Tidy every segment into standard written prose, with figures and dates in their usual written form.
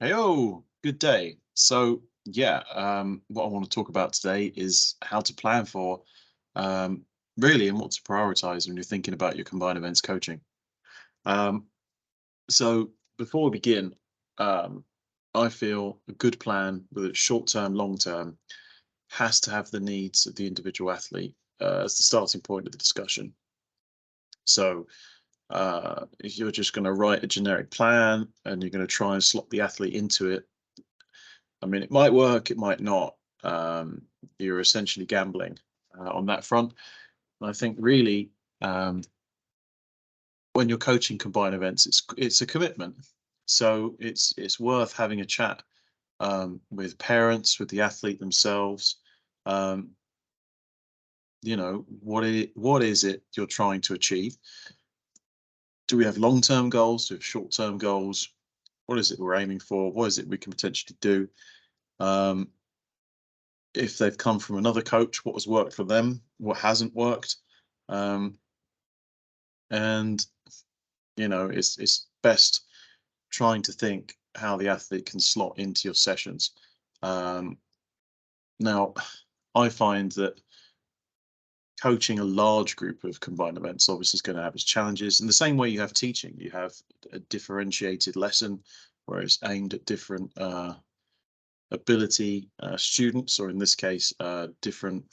Heyo, good day. What I want to talk about today is how to plan for um, really and what to prioritize when you're thinking about your combined events coaching. Um, so before we begin, um, I feel a good plan, whether it's short term, long term, has to have the needs of the individual athlete as the starting point of the discussion. So if you're just going to write a generic plan and you're going to try and slot the athlete into it, I mean, it might work, it might not. You're essentially gambling on that front. And I think really, um, when you're coaching combined events, it's a commitment. So it's worth having a chat with parents, with the athlete themselves. Um, what is it you're trying to achieve? Do we have long-term goals? Do we have short-term goals? What is it we're aiming for? What is it we can potentially do? Um, if they've come from another coach, what has worked for them, what hasn't worked, um, and it's best trying to think how the athlete can slot into your sessions. Um, Now, I find that coaching a large group of combined events obviously is going to have its challenges. In the same way you have teaching, you have a differentiated lesson where it's aimed at different ability students, or in this case, different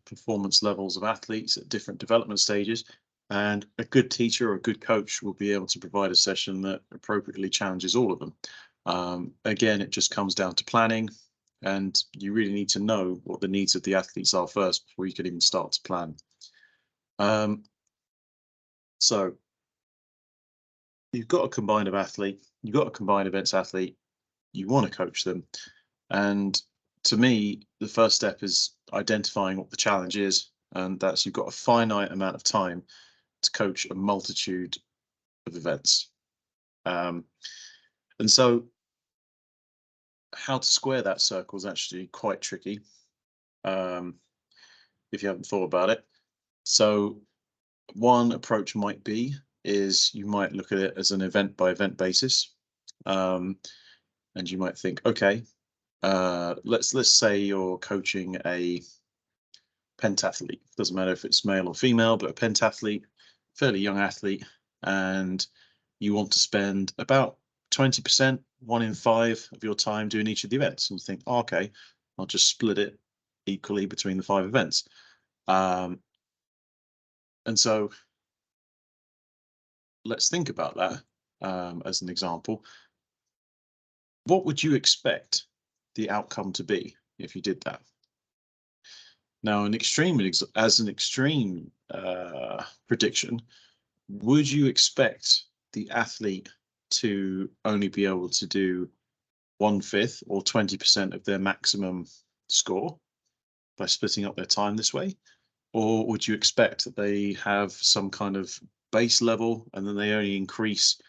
performance levels of athletes at different development stages. And a good teacher or a good coach will be able to provide a session that appropriately challenges all of them. Again, it just comes down to planning, and you really need to know what the needs of the athletes are first before you can even start to plan. Um, so you've got a combined of athlete, you've got a combined events athlete, you want to coach them. And to me, the first step is identifying what the challenge is. And that's you've got a finite amount of time to coach a multitude of events. Um, and so how to square that circle is actually quite tricky um, if you haven't thought about it. So one approach might be is you might look at it as an event by event basis. Um, and you might think, okay, let's say you're coaching a pentathlete. Doesn't matter if it's male or female, but a pentathlete, fairly young athlete, and you want to spend about 20%, 1 in 5 of your time doing each of the events. And you think, oh, okay, I'll just split it equally between the 5 events. Um, and so let's think about that as an example. What would you expect the outcome to be if you did that? Now, as an extreme prediction, would you expect the athlete to only be able to do 1/5 or 20% of their maximum score by splitting up their time this way? Or would you expect that they have some kind of base level and then they only increase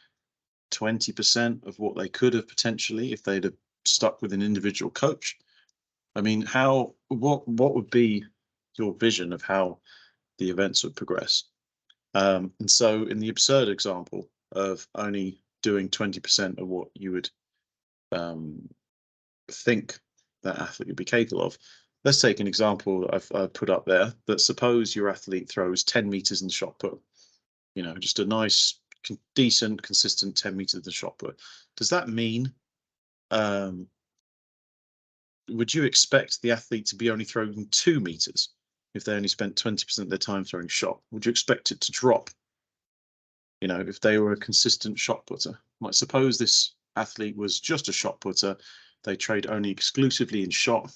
20% of what they could have potentially if they'd have stuck with an individual coach? I mean, what would be your vision of how the events would progress? And so, in the absurd example of only doing 20% of what you would um, think that athlete would be capable of, let's take an example I've put up there. That suppose your athlete throws 10 meters in the shot put, just a nice, decent, consistent 10 meters in the shot put. Does that mean, um, would you expect the athlete to be only throwing 2 meters if they only spent 20% of their time throwing shot? Would you expect it to drop? If they were a consistent shot putter, like suppose this athlete was just a shot putter, they trade only exclusively in shot.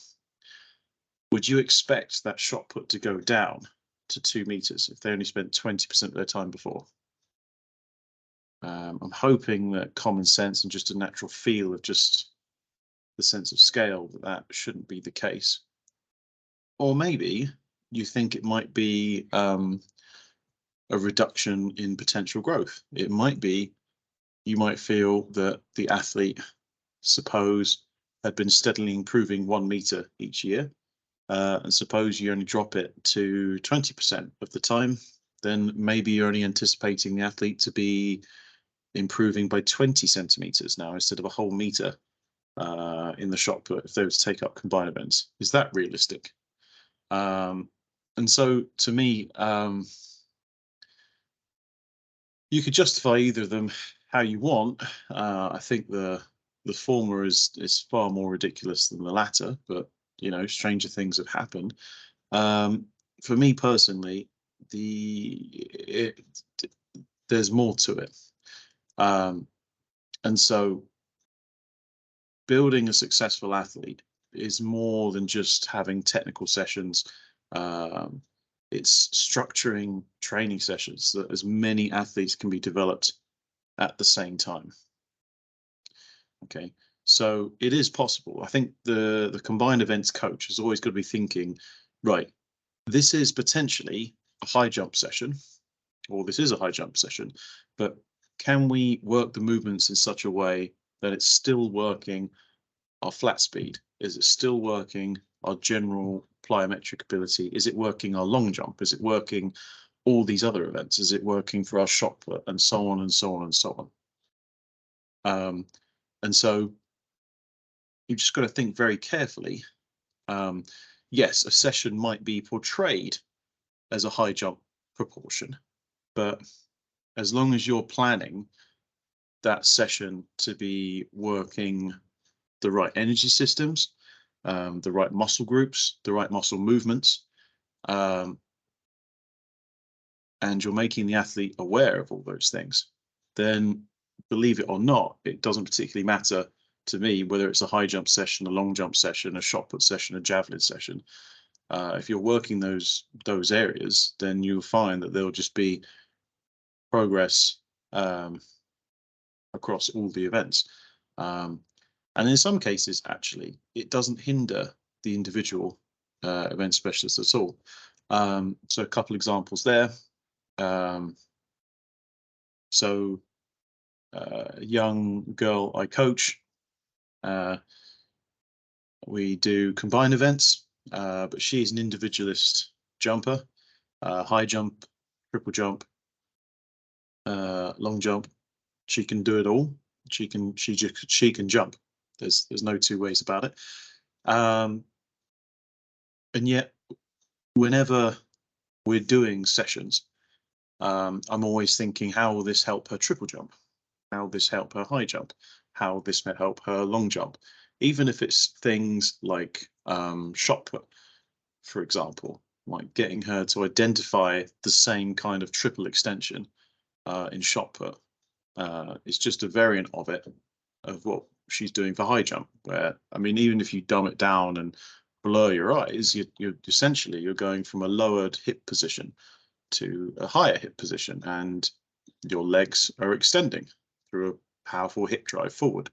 Would you expect that shot put to go down to 2 meters if they only spent 20% of their time before? I'm hoping that common sense and just a natural feel of just the sense of scale that shouldn't be the case. Or maybe you think it might be a reduction in potential growth. It might be you might feel that the athlete, suppose, had been steadily improving 1 meter each year, and suppose you only drop it to 20% of the time, then maybe you're only anticipating the athlete to be improving by 20 centimeters now instead of a whole meter in the shot put if they were to take up combined events. Is that realistic? And so to me, you could justify either of them how you want. I think the former is far more ridiculous than the latter, but you know, stranger things have happened. For me personally, there's more to it, and so building a successful athlete is more than just having technical sessions. It's structuring training sessions so that as many athletes can be developed at the same time. Okay, so it is possible. I think the combined events coach has always got to be thinking, right, this is potentially a high jump session, or this is a high jump session, but can we work the movements in such a way that it's still working our flat speed? Is it still working our general plyometric ability? Is it working our long jump? Is it working all these other events? Is it working for our shot put, and so on and so on and so on? And so you've just got to think very carefully. Yes, a session might be portrayed as a high jump proportion, but as long as you're planning that session to be working the right energy systems, the right muscle groups, the right muscle movements, and you're making the athlete aware of all those things, then believe it or not, it doesn't particularly matter to me whether it's a high jump session, a long jump session, a shot put session, a javelin session. If you're working those areas, then you'll find that there'll just be progress across all the events. And in some cases, actually, it doesn't hinder the individual event specialist at all. So a couple examples there. So a young girl I coach, we do combined events, but she's an individualist jumper, high jump, triple jump, long jump. She can do it all. She can jump. There's no two ways about it. And yet, whenever we're doing sessions, I'm always thinking, how will this help her triple jump? How will this help her high jump? How will this help her long jump? Even if it's things like shot put, for example, like getting her to identify the same kind of triple extension in shot put. It's just a variant of it, of what she's doing for high jump, where, I mean, even if you dumb it down and blur your eyes, you're essentially going from a lowered hip position to a higher hip position, and your legs are extending through a powerful hip drive forward,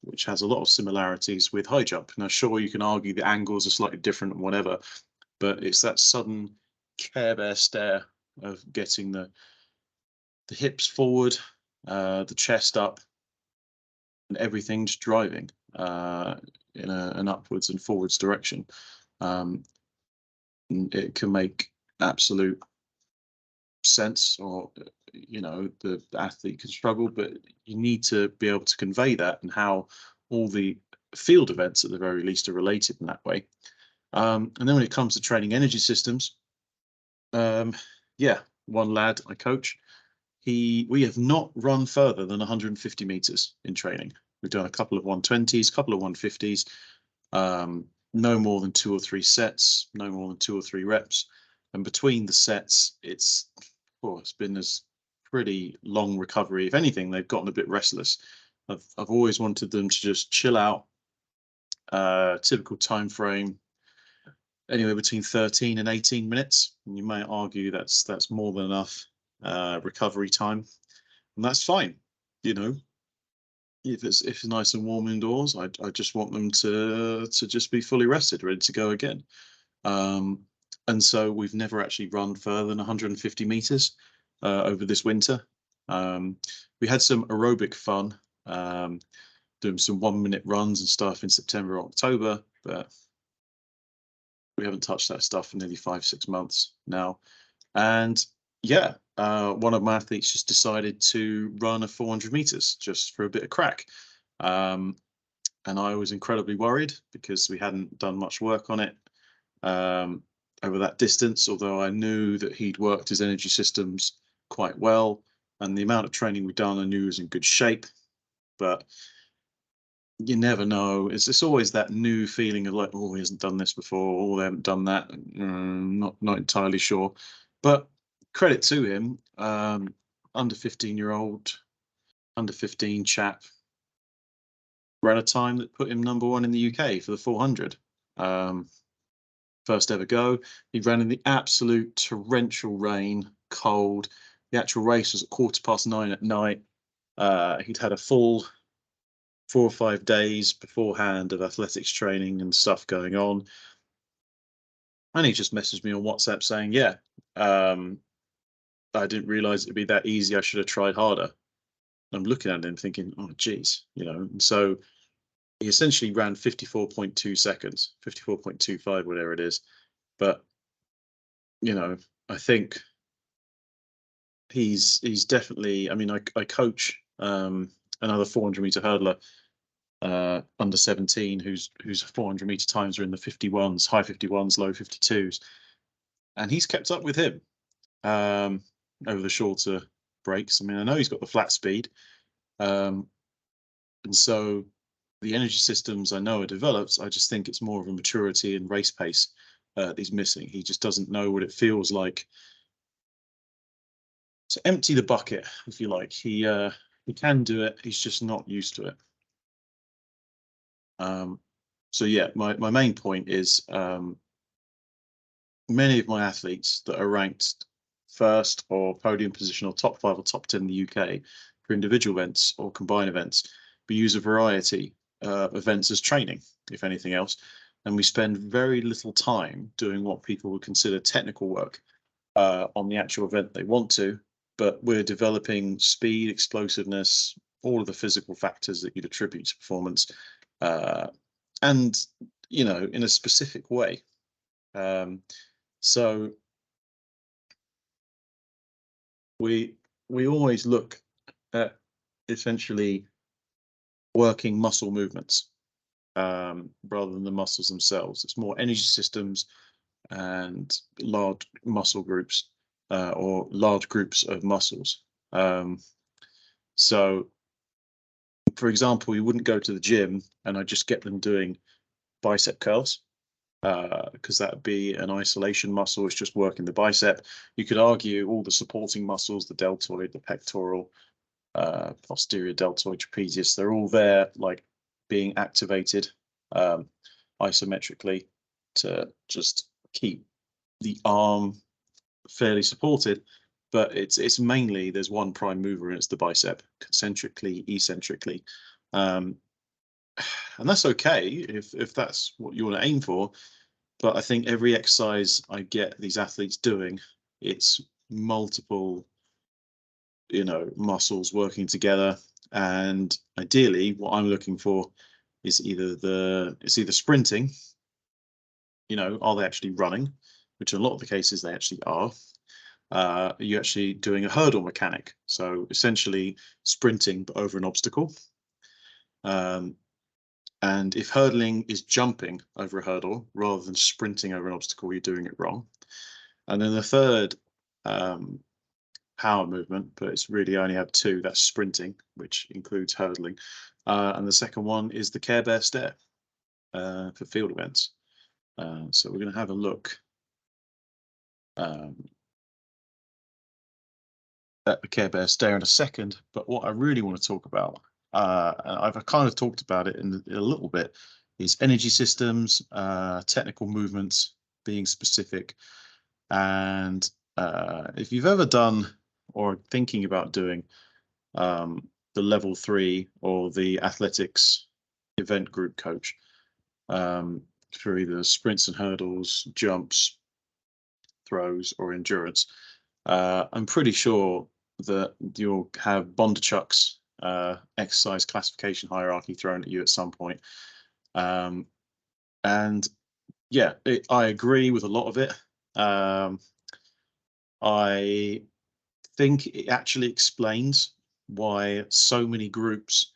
which has a lot of similarities with high jump. Now, sure, you can argue the angles are slightly different and whatever, but it's that sudden Care Bear stare of getting the hips forward, the chest up, and everything just driving in an upwards and forwards direction. It can make absolute sense, or you know, the athlete can struggle, but you need to be able to convey that, and how all the field events at the very least are related in that way. And then when it comes to training energy systems, yeah, one lad I coach, we have not run further than 150 meters in training. We've done a couple of 120s, couple of 150s, no more than 2 or 3 sets, no more than 2 or 3 reps. And between the sets, it's been this pretty long recovery. If anything, they've gotten a bit restless. I've always wanted them to just chill out. Typical time frame, anywhere between 13 and 18 minutes. And you might argue that's more than enough recovery time, and that's fine. You know, if it's nice and warm indoors, I just want them to just be fully rested, ready to go again. And so we've never actually run further than 150 meters over this winter. We had some aerobic fun, doing some 1-minute runs and stuff in September, October, but we haven't touched that stuff for nearly 5-6 months now. And yeah, one of my athletes just decided to run a 400 meters just for a bit of crack. Um, and I was incredibly worried because we hadn't done much work on it um, over that distance, although I knew that he'd worked his energy systems quite well. And the amount of training we'd done, I knew he was in good shape. But you never know. It's always that new feeling of like, oh, he hasn't done this before, or they haven't done that. Not entirely sure. But credit to him, under 15-year-old, under 15 chap, ran a time that put him #1 in the UK for the 400. First ever go. He ran in the absolute torrential rain, cold. The actual race was at 9:15 at night. He'd had a full 4 or 5 days beforehand of athletics training and stuff going on. And he just messaged me on WhatsApp saying, yeah, I didn't realize it'd be that easy. I should have tried harder. I'm looking at him thinking, oh, geez, And so he essentially ran 54.2 seconds, 54.25, whatever it is. But, I think he's definitely, I mean, I coach another 400-meter hurdler, under 17, whose 400-meter times are in the 51s, high 51s, low 52s, and he's kept up with him over the shorter breaks. I mean, I know he's got the flat speed, and so the energy systems I know are developed. I just think it's more of a maturity and race pace that he's missing. He just doesn't know what it feels like to empty the bucket, if you like. He can do it. He's just not used to it. So yeah, my main point is many of my athletes that are ranked first or podium position or top 5 or top 10 in the UK for individual events or combined events, we use a variety of events as training, if anything else. And we spend very little time doing what people would consider technical work on the actual event they want to, but we're developing speed, explosiveness, all of the physical factors that you'd attribute to performance, and in a specific way. So we always look at essentially working muscle movements rather than the muscles themselves. It's more energy systems and large muscle groups or large groups of muscles. So, for example, you wouldn't go to the gym and I just get them doing bicep curls, because that would be an isolation muscle. It's just working the bicep. You could argue all the supporting muscles, the deltoid, the pectoral, posterior deltoid, trapezius, they're all there, like being activated isometrically to just keep the arm fairly supported. But it's mainly there's one prime mover and it's the bicep, concentrically, eccentrically. And that's okay if that's what you want to aim for. But I think every exercise I get these athletes doing, it's multiple, muscles working together. And ideally, what I'm looking for is either sprinting, are they actually running, which in a lot of the cases they actually are. You're actually doing a hurdle mechanic, so essentially sprinting but over an obstacle. And if hurdling is jumping over a hurdle rather than sprinting over an obstacle, you're doing it wrong. And then the third power movement, but it's really only have two, that's sprinting, which includes hurdling. And the second one is the Care Bear Stare for field events. So we're going to have a look at the Care Bear Stare in a second. But what I really want to talk about, and I've kind of talked about it in a little bit, is energy systems, technical movements, being specific. And if you've ever done or thinking about doing the level 3 or the athletics event group coach for either sprints and hurdles, jumps, throws, or endurance, I'm pretty sure that you'll have Bondarchuk's exercise classification hierarchy thrown at you at some point. And yeah, I agree with a lot of it. I think it actually explains why so many groups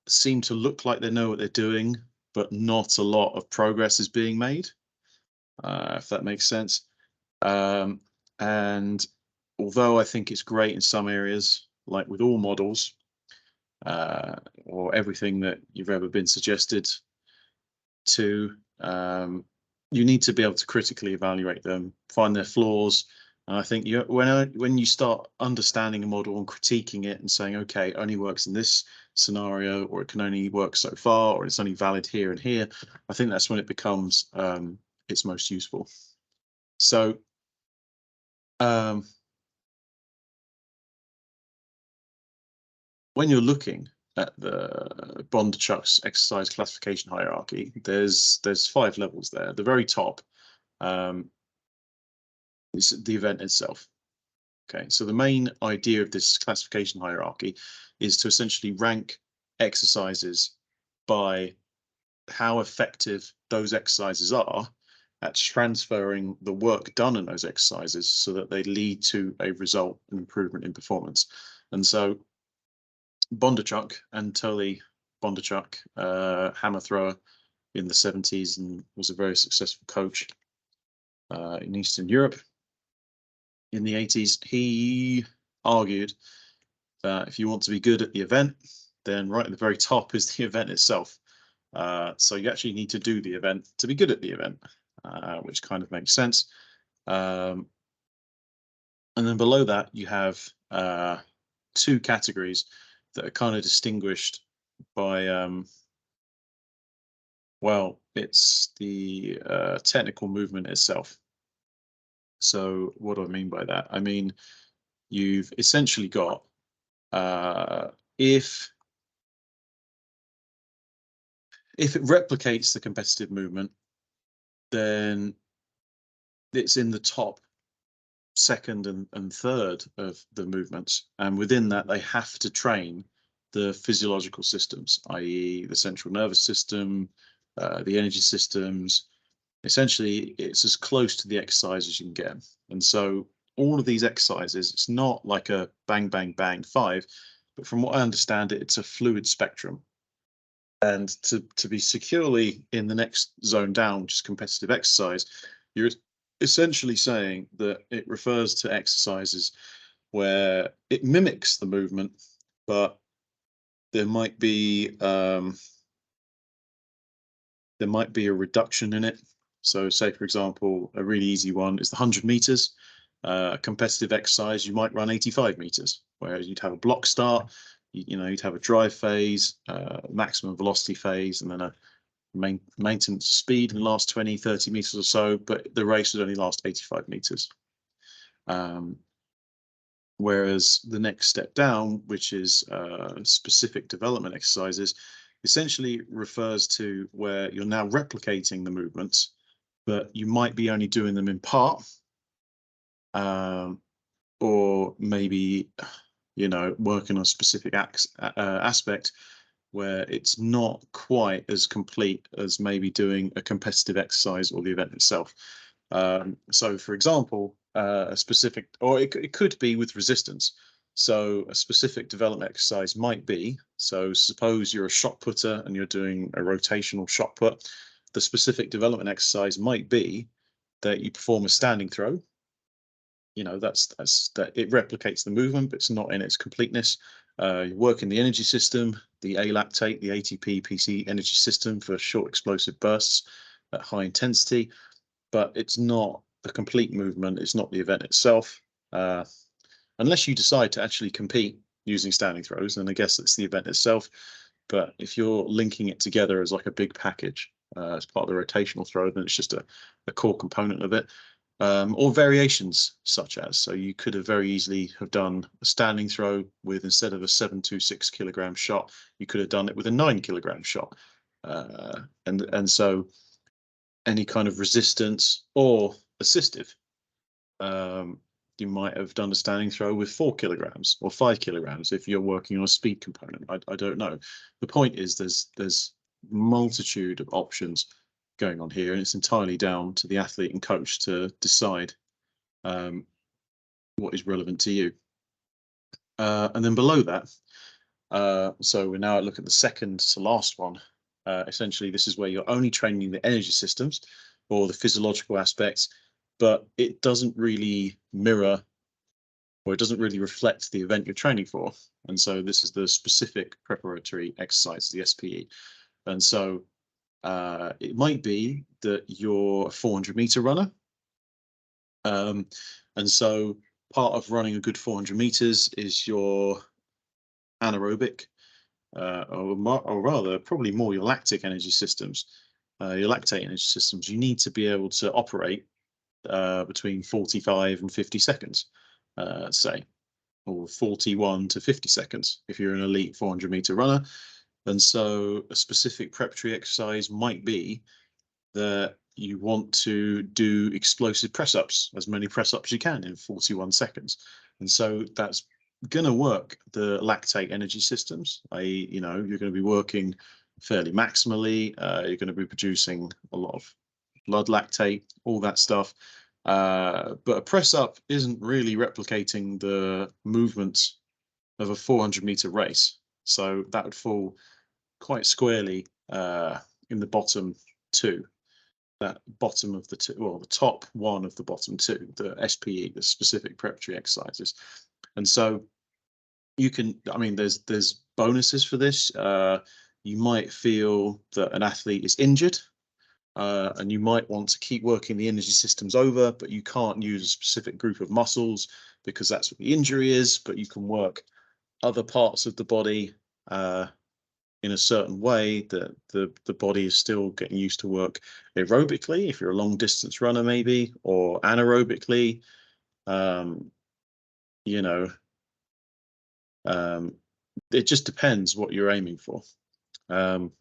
seem to look like they know what they're doing, but not a lot of progress is being made, if that makes sense. And although I think it's great in some areas, like with all models, or everything that you've ever been suggested to, you need to be able to critically evaluate them, find their flaws. And I think when you start understanding a model and critiquing it and saying, okay, it only works in this scenario, or it can only work so far, or it's only valid here and here, I think that's when it becomes its most useful. So when you're looking at the Bondarchuk's exercise classification hierarchy, there's 5 levels there. The very top is the event itself. Okay, so the main idea of this classification hierarchy is to essentially rank exercises by how effective those exercises are at transferring the work done in those exercises so that they lead to a result, an improvement in performance. And so Bondarchuk, Anatoly Bondarchuk, hammer thrower in the 70s, and was a very successful coach in Eastern Europe. In the 80s, he argued that if you want to be good at the event, then right at the very top is the event itself. So you actually need to do the event to be good at the event, which kind of makes sense. And then below that, you have 2 categories that are kind of distinguished by, well, it's the technical movement itself. So what do I mean by that? I mean, you've essentially got if it replicates the competitive movement, then it's in the top second and third of the movements, and within that they have to train the physiological systems, i.e. the central nervous system, the energy systems. Essentially, it's as close to the exercise as you can get. And so all of these exercises, it's not like a bang, bang, bang 5, but from what I understand it, it's a fluid spectrum. And to be securely in the next zone down, which is competitive exercise, you're essentially saying that it refers to exercises where it mimics the movement, but there might be a reduction in it. So say, for example, a really easy one is the 100 meters. Competitive exercise, you might run 85 meters, whereas you'd have a block start, you'd have a drive phase, maximum velocity phase, and then a maintenance speed in the last 20, 30 meters or so, but the race would only last 85 meters. Whereas the next step down, which is specific development exercises, essentially refers to where you're now replicating the movements, but you might be only doing them in part, or maybe, working on a specific aspect where it's not quite as complete as maybe doing a competitive exercise or the event itself. So, for example, a specific, or it could be with resistance. So a specific development exercise might be, so suppose you're a shot putter and you're doing a rotational shot put, the specific development exercise might be that you perform a standing throw. That's that it replicates the movement, but it's not in its completeness. You work in the energy system, the alactate, the ATP PC energy system for short explosive bursts at high intensity, but it's not the complete movement. It's not the event itself. Unless you decide to actually compete using standing throws, then I guess it's the event itself. But if you're linking it together as like a big package, as part of the rotational throw, then it's just a core component of it. Or variations such as, so you could have very easily have done a standing throw with, instead of a 726 kilogram shot, you could have done it with a 9 kilogram shot. And so any kind of resistance or assistive, you might have done a standing throw with 4 kilograms or 5 kilograms if you're working on a speed component. I don't know. The point is there's multitude of options going on here, and it's entirely down to the athlete and coach to decide what is relevant to you. And then below that, so we now look at the second to last one. Essentially, this is where you're only training the energy systems or the physiological aspects, but it doesn't really mirror, or it doesn't really reflect the event you're training for. And so this is the specific preparatory exercise, the SPE. And so it might be that you're a 400-meter runner. And so part of running a good 400 meters is your anaerobic, or rather, probably more your lactic energy systems, your lactate energy systems. You need to be able to operate between 45 and 50 seconds, say, or 41 to 50 seconds if you're an elite 400-meter runner. And so a specific preparatory exercise might be that you want to do explosive press-ups, as many press-ups you can in 41 seconds. And so that's going to work the lactate energy systems, i.e., you're going to be working fairly maximally. You're going to be producing a lot of blood lactate, all that stuff. But a press-up isn't really replicating the movements of a 400-meter race. So that would fall quite squarely in the bottom two. That bottom of the two, well, the top one of the bottom two, the SPE, the specific preparatory exercises. And so you can, I mean, there's bonuses for this. You might feel that an athlete is injured, and you might want to keep working the energy systems over, but you can't use a specific group of muscles because that's what the injury is, but you can work other parts of the body in a certain way that the body is still getting used to work aerobically, if you're a long distance runner maybe, or anaerobically. It just depends what you're aiming for. And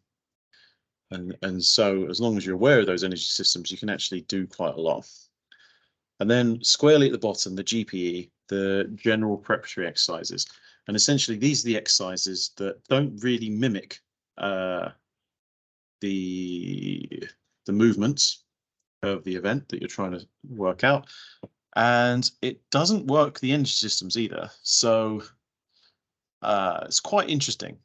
so as long as you're aware of those energy systems, you can actually do quite a lot. And then squarely at the bottom, the GPE, the general preparatory exercises. And essentially, these are the exercises that don't really mimic the movements of the event that you're trying to work out, and it doesn't work the energy systems either. So it's quite interesting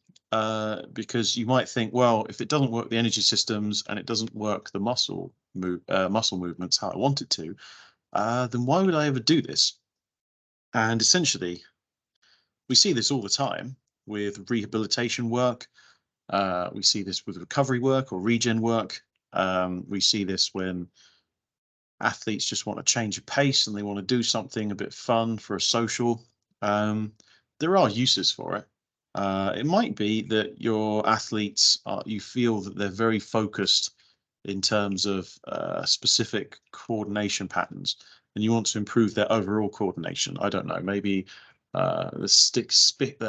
because you might think, well, if it doesn't work the energy systems and it doesn't work the muscle movements how I want it to, then why would I ever do this? And essentially, we see this all the time with rehabilitation work. We see this with recovery work or regen work. We see this when athletes just want to change of pace and they want to do something a bit fun for a social. There are uses for it. It might be that your athletes, you feel that they're very focused in terms of specific coordination patterns, and you want to improve their overall coordination. I don't know, maybe let's skip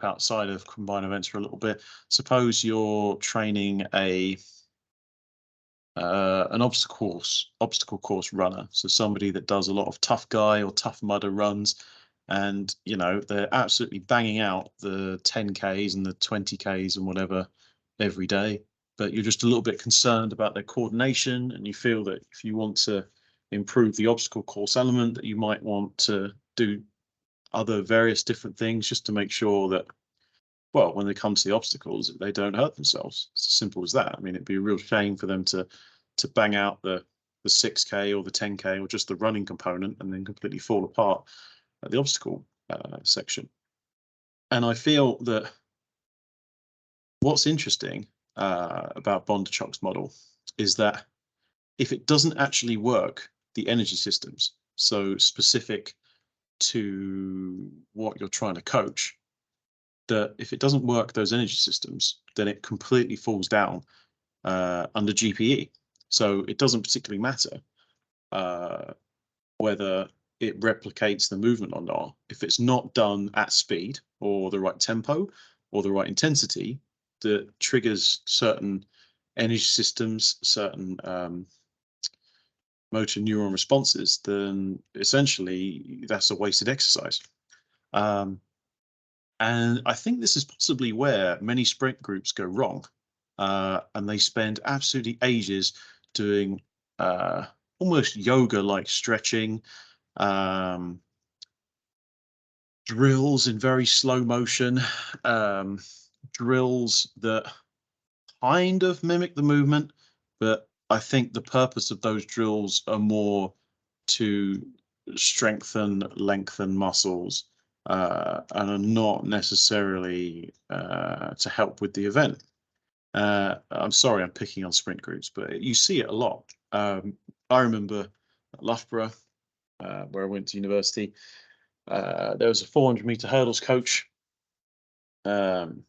outside of combined events for a little bit. Suppose you're training an obstacle course runner, so somebody that does a lot of tough guy or tough mudder runs, and they're absolutely banging out the 10Ks and the 20Ks and whatever every day, but you're just a little bit concerned about their coordination, and you feel that if you want to improve the obstacle course element, that you might want to do other various different things just to make sure that, well, when they come to the obstacles, they don't hurt themselves. It's as simple as that. I mean, it'd be a real shame for them to bang out the 6K or the 10K or just the running component and then completely fall apart at the obstacle section. And I feel that what's interesting about Bondarchuk's model is that if it doesn't actually work the energy systems, so specific to what you're trying to coach, that if it doesn't work those energy systems, then it completely falls down under GPE. So it doesn't particularly matter whether it replicates the movement or not. If it's not done at speed or the right tempo or the right intensity that triggers certain energy systems, certain motor neuron responses, then essentially that's a wasted exercise. And I think this is possibly where many sprint groups go wrong, and they spend absolutely ages doing almost yoga-like stretching, drills in very slow motion, um, drills that kind of mimic the movement, but I think the purpose of those drills are more to strengthen, lengthen muscles, and are not necessarily to help with the event. I'm sorry, I'm picking on sprint groups, but you see it a lot. I remember at Loughborough, where I went to university, there was a 400-meter hurdles coach. Um,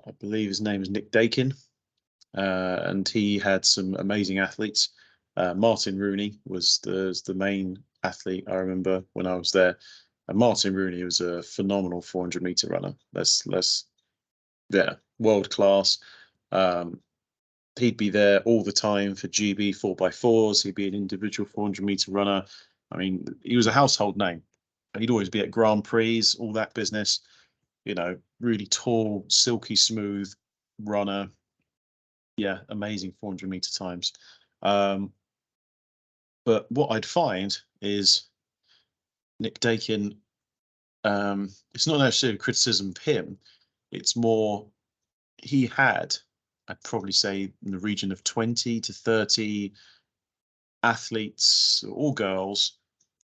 I believe his name is Nick Dakin, and he had some amazing athletes. Martin Rooney was the main athlete I remember when I was there. And Martin Rooney was a phenomenal 400-meter runner. Yeah, world class. Um, he'd be there all the time for GB 4x4s. He'd be an individual 400-meter runner. I mean, he was a household name. He'd always be at Grand Prix, all that business. You know, really tall, silky smooth runner. Yeah, amazing 400-meter times. But what I'd find is Nick Dakin, it's not necessarily criticism of him, it's more he had, I'd probably say, in the region of 20 to 30 athletes, all girls.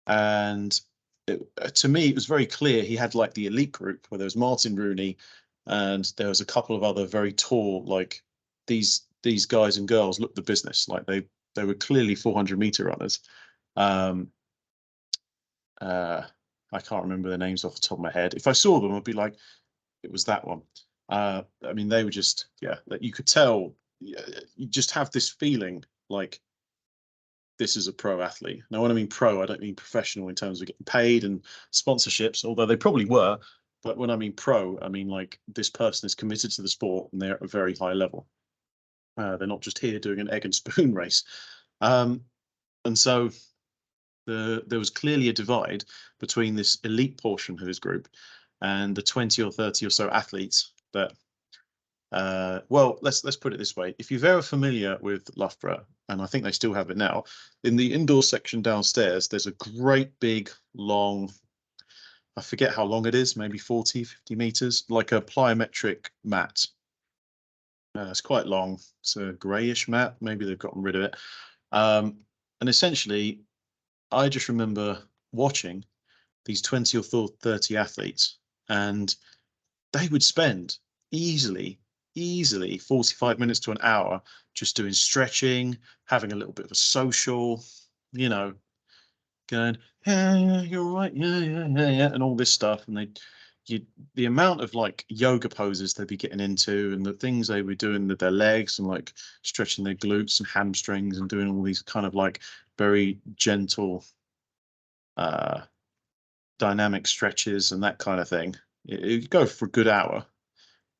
And to me, it was very clear he had like the elite group where there was Martin Rooney and there was a couple of other very tall, like these guys and girls looked the business. Like they were clearly 400-meter runners. Um, uh, I can't remember their names off the top of my head. If I saw them, I'd be like, it was that one. I mean, they were just, yeah, that you could tell. You just have this feeling like this is a pro athlete. Now, when I mean pro, I don't mean professional in terms of getting paid and sponsorships, although they probably were. But when I mean pro, I mean like this person is committed to the sport and they're at a very high level. They're not just here doing an egg and spoon race. And so there was clearly a divide between this elite portion of his group and the 20 or 30 or so athletes that well, let's put it this way. If you're very familiar with Loughborough, and I think they still have it now, in the indoor section downstairs, there's a great big long, I forget how long it is, maybe 40, 50 meters, like a plyometric mat. It's quite long. It's a grayish mat. Maybe they've gotten rid of it. And essentially, I just remember watching these 20 or 30 athletes, and they would spend easily 45 minutes to an hour just doing stretching, having a little bit of a social, you know, going, yeah, you're all right, yeah, and all this stuff. And the amount of like yoga poses they'd be getting into and the things they were doing with their legs and like stretching their glutes and hamstrings and doing all these kind of like very gentle, uh, dynamic stretches and that kind of thing. It'd go for a good hour.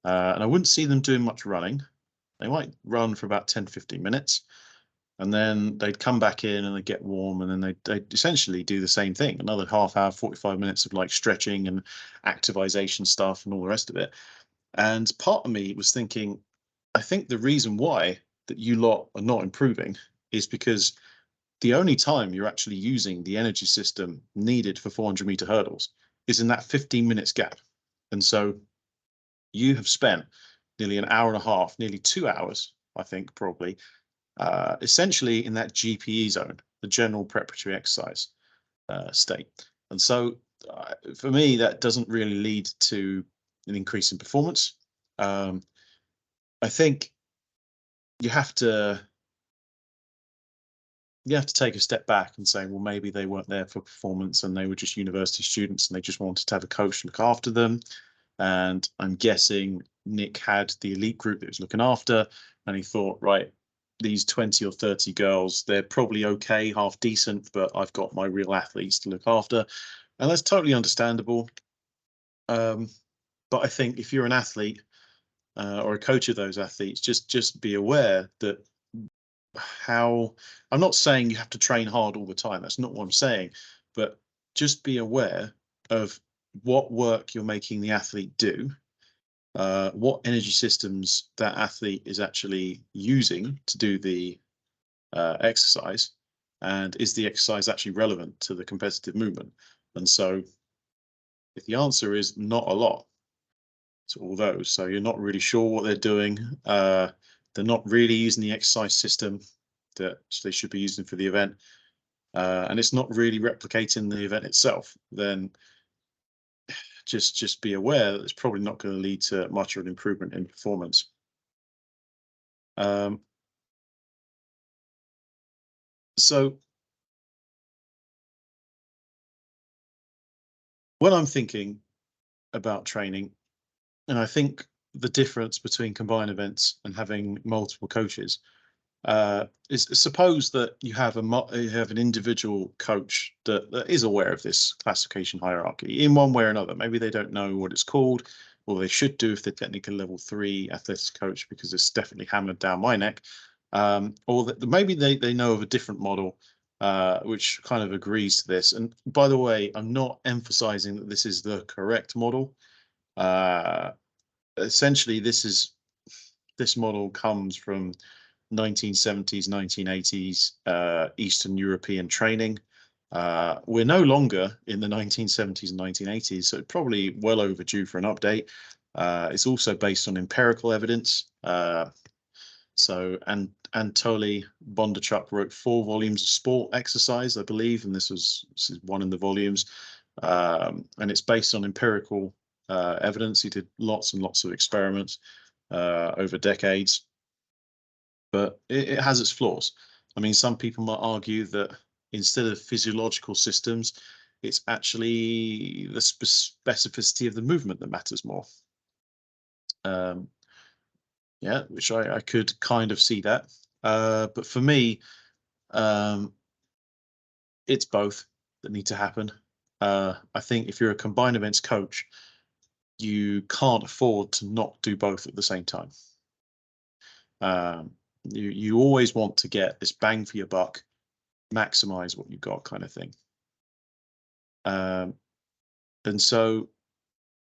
And I wouldn't see them doing much running. They might run for about 10, 15 minutes. And then they'd come back in and they'd get warm. And then they'd essentially do the same thing. Another half hour, 45 minutes of like stretching and activization stuff and all the rest of it. And part of me was thinking, I think the reason why that you lot are not improving is because the only time you're actually using the energy system needed for 400-meter hurdles is in that 15 minutes gap. And so you have spent nearly an hour and a half, nearly 2 hours, I think, probably, essentially in that GPE zone, the general preparatory exercise state. And so for me, that doesn't really lead to an increase in performance. I think you have to take a step back and say, well, maybe they weren't there for performance and they were just university students and they just wanted to have a coach look after them. And I'm guessing Nick had the elite group that was looking after, and he thought, right, these 20 or 30 girls, they're probably okay, half decent, but I've got my real athletes to look after. And that's totally understandable. But I think if you're an athlete or a coach of those athletes, just be aware that I'm not saying you have to train hard all the time. That's not what I'm saying. But just be aware of what work you're making the athlete do, what energy systems that athlete is actually using to do the exercise, and is the exercise actually relevant to the competitive movement. And so If the answer is not a lot to all those, so you're not really sure what they're doing, they're not really using the exercise system that they should be using for the event, and it's not really replicating the event itself, then just be aware that it's probably not going to lead to much of an improvement in performance. Um, so when I'm thinking about training, and I think the difference between combined events and having multiple coaches, is suppose that you have you have an individual coach that is aware of this classification hierarchy in one way or another. Maybe they don't know what it's called, or they should do if they're technically level 3 athletics coach, because it's definitely hammered down my neck. Or that maybe they know of a different model which kind of agrees to this. And by the way, I'm not emphasizing that this is the correct model. Essentially, this model comes from 1970s, 1980s Eastern European training. We're no longer in the 1970s and 1980s, so it's probably well overdue for an update. It's also based on empirical evidence. And Anatoly Bondarchuk wrote 4 volumes of sport exercise, I believe, and this is one in the volumes. And it's based on empirical evidence. He did lots and lots of experiments over decades, but it has its flaws. I mean, some people might argue that instead of physiological systems, it's actually the specificity of the movement that matters more. Yeah, which I could kind of see that. But for me, it's both that need to happen. I think if you're a combined events coach, you can't afford to not do both at the same time. You always want to get this bang for your buck, maximize what you've got, kind of thing. And so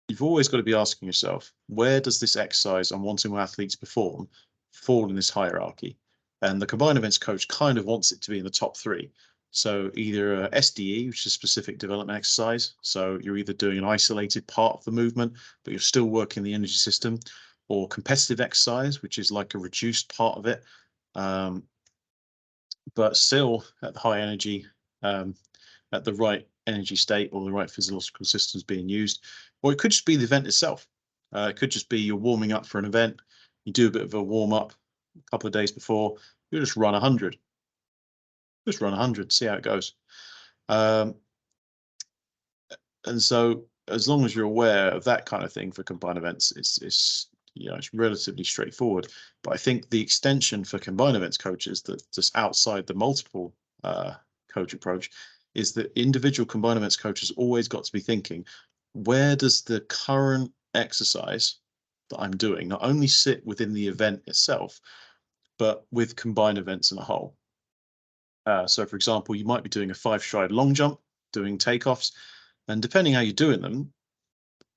you've always got to be asking yourself, where does this exercise I'm wanting my athletes to perform fall in this hierarchy? And the combined events coach kind of wants it to be in the top 3. So either a SDE, which is specific development exercise. So you're either doing an isolated part of the movement, but you're still working the energy system, or competitive exercise, which is like a reduced part of it, but still at the high energy, at the right energy state, or the right physiological systems being used. Or it could just be the event itself. It could just be you're warming up for an event. You do a bit of a warm up a couple of days before. You just run 100. Just run 100, see how it goes. And so, as long as you're aware of that kind of thing for combined events, it's relatively straightforward. But I think the extension for combined events coaches that just outside the multiple coach approach is that individual combined events coaches always got to be thinking, where does the current exercise that I'm doing not only sit within the event itself, but with combined events in a whole? So, for example, you might be doing a 5-stride long jump, doing takeoffs, and depending how you're doing them,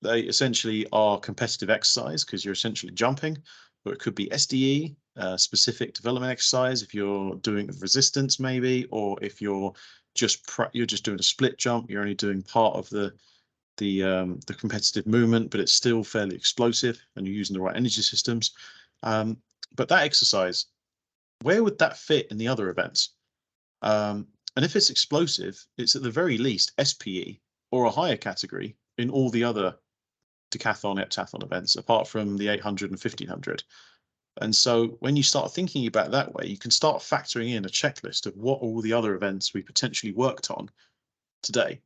they essentially are competitive exercise because you're essentially jumping, or it could be SDE, specific development exercise if you're doing resistance maybe, or if you're just doing a split jump, you're only doing part of the competitive movement, but it's still fairly explosive and you're using the right energy systems. But that exercise, where would that fit in the other events? And if it's explosive, it's at the very least SPE or a higher category in all the other decathlon, heptathlon events, apart from the 800 and 1500. And so when you start thinking about it that way, you can start factoring in a checklist of what all the other events we potentially worked on today.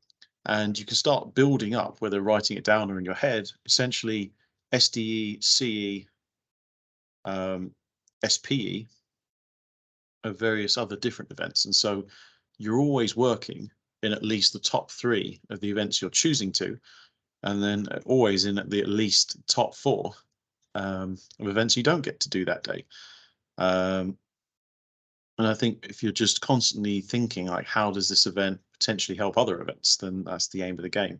And you can start building up, whether writing it down or in your head, essentially SDE, CE, SPE of various other different events. And so you're always working in at least the top 3 of the events you're choosing to, and then always in at least top 4 of events you don't get to do that day. And I think if you're just constantly thinking like, how does this event potentially help other events, then that's the aim of the game.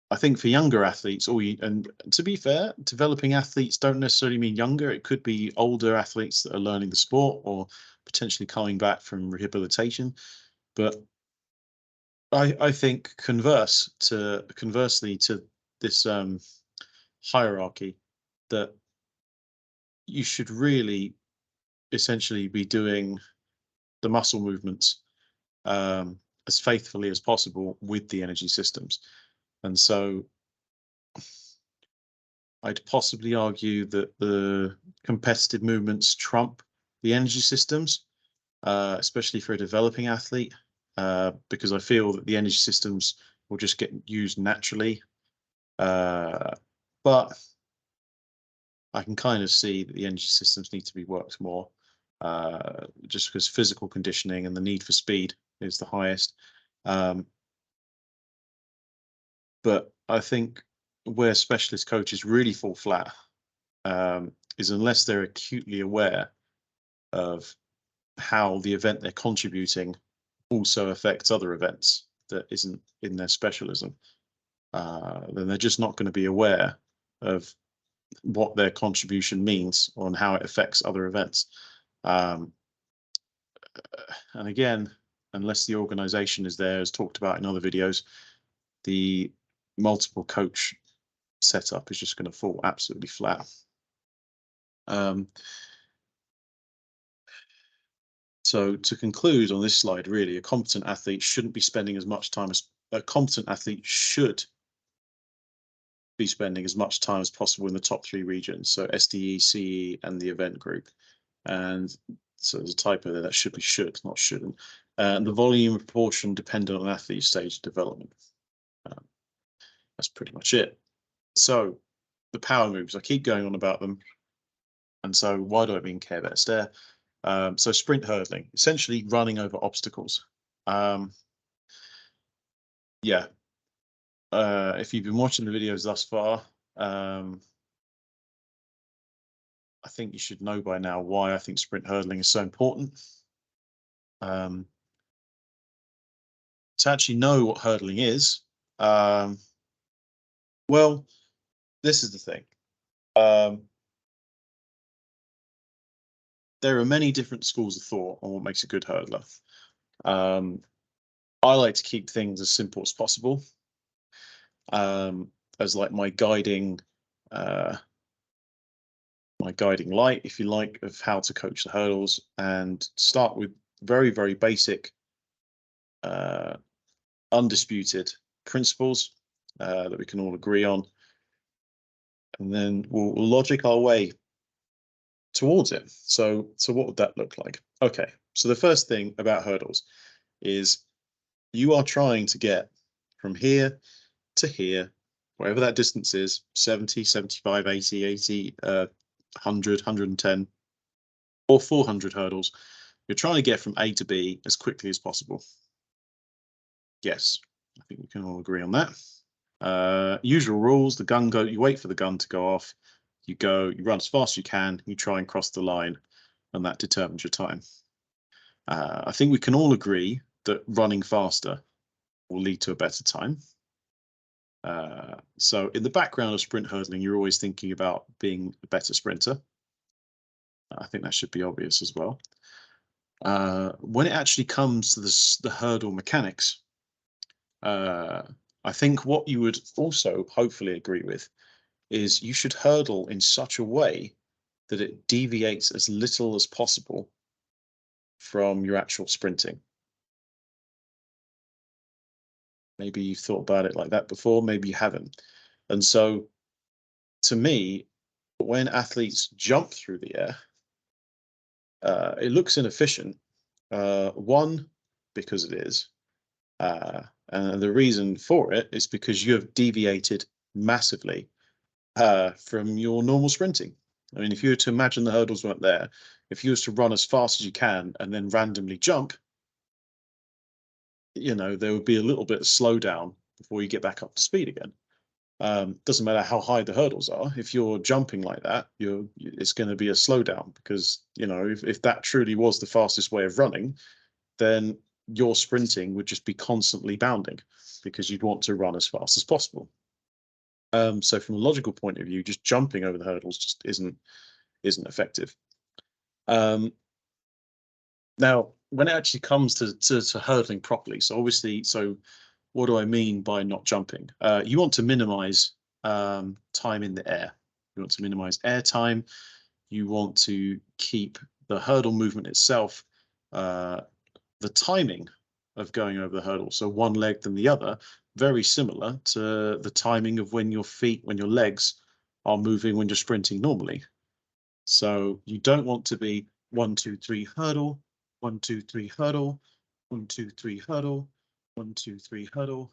I think for younger athletes, and to be fair, developing athletes don't necessarily mean younger. It could be older athletes that are learning the sport or potentially coming back from rehabilitation. But I think conversely to this hierarchy, that you should really essentially be doing the muscle movements as faithfully as possible with the energy systems. And so I'd possibly argue that the competitive movements trump the energy systems, especially for a developing athlete, because I feel that the energy systems will just get used naturally. But I can kind of see that the energy systems need to be worked more, just because physical conditioning and the need for speed is the highest. But I think where specialist coaches really fall flat is unless they're acutely aware of how the event they're contributing also affects other events that isn't in their specialism, then they're just not going to be aware of what their contribution means on how it affects other events. And again, unless the organization is there, as talked about in other videos, the multiple coach setup is just going to fall absolutely flat. So to conclude on this slide, really, a competent athlete shouldn't be spending as much time as a competent athlete should be spending as much time as possible in the top 3 regions, so SDE, CE, and the event group. And so there's a typo there, that should be should, not shouldn't. And the volume of proportion dependent on athlete stage of development. That's pretty much it. So the power moves, I keep going on about them. And so why do I mean care better stare? So sprint hurdling, essentially running over obstacles. Yeah. If you've been watching the videos thus far, I think you should know by now why I think sprint hurdling is so important. To actually know what hurdling is, well, this is the thing. There are many different schools of thought on what makes a good hurdler. I like to keep things as simple as possible, as like my guiding light, if you like, of how to coach the hurdles, and start with very, very basic, undisputed principles that we can all agree on, and then we'll logic our way towards it. So what would that look like? Okay, so the first thing about hurdles is you are trying to get from here to here, whatever that distance is, 70, 75, 80, 80, 100, 110, or 400 hurdles. You're trying to get from A to B as quickly as possible. Yes, I think we can all agree on that. Usual rules, you wait for the gun to go off, you run as fast as you can, you try and cross the line, and that determines your time. I think we can all agree that running faster will lead to a better time. So in the background of sprint hurdling, you're always thinking about being a better sprinter. I think that should be obvious as well. When it actually comes to the hurdle mechanics, I think what you would also hopefully agree with is you should hurdle in such a way that it deviates as little as possible from your actual sprinting. Maybe you've thought about it like that before, maybe you haven't. And so to me, when athletes jump through the air, it looks inefficient. One, because it is. And the reason for it is because you have deviated massively from your normal sprinting. I mean, if you were to imagine the hurdles weren't there, if you was to run as fast as you can and then randomly jump, there would be a little bit of slowdown before you get back up to speed again. Doesn't matter how high the hurdles are. If you're jumping like that, it's going to be a slowdown, because if that truly was the fastest way of running, then your sprinting would just be constantly bounding, because you'd want to run as fast as possible. So from a logical point of view, just jumping over the hurdles just isn't effective. Now, when it actually comes to hurdling properly, so obviously, what do I mean by not jumping? You want to minimize time in the air. You want to minimize air time. You want to keep the hurdle movement itself, the timing of going over the hurdle, so one leg than the other, very similar to the timing of when your legs are moving when you're sprinting normally. So you don't want to be 1, 2, 3 hurdle, 1, 2, 3 hurdle, 1, 2, 3 hurdle, 1, 2, 3 hurdle,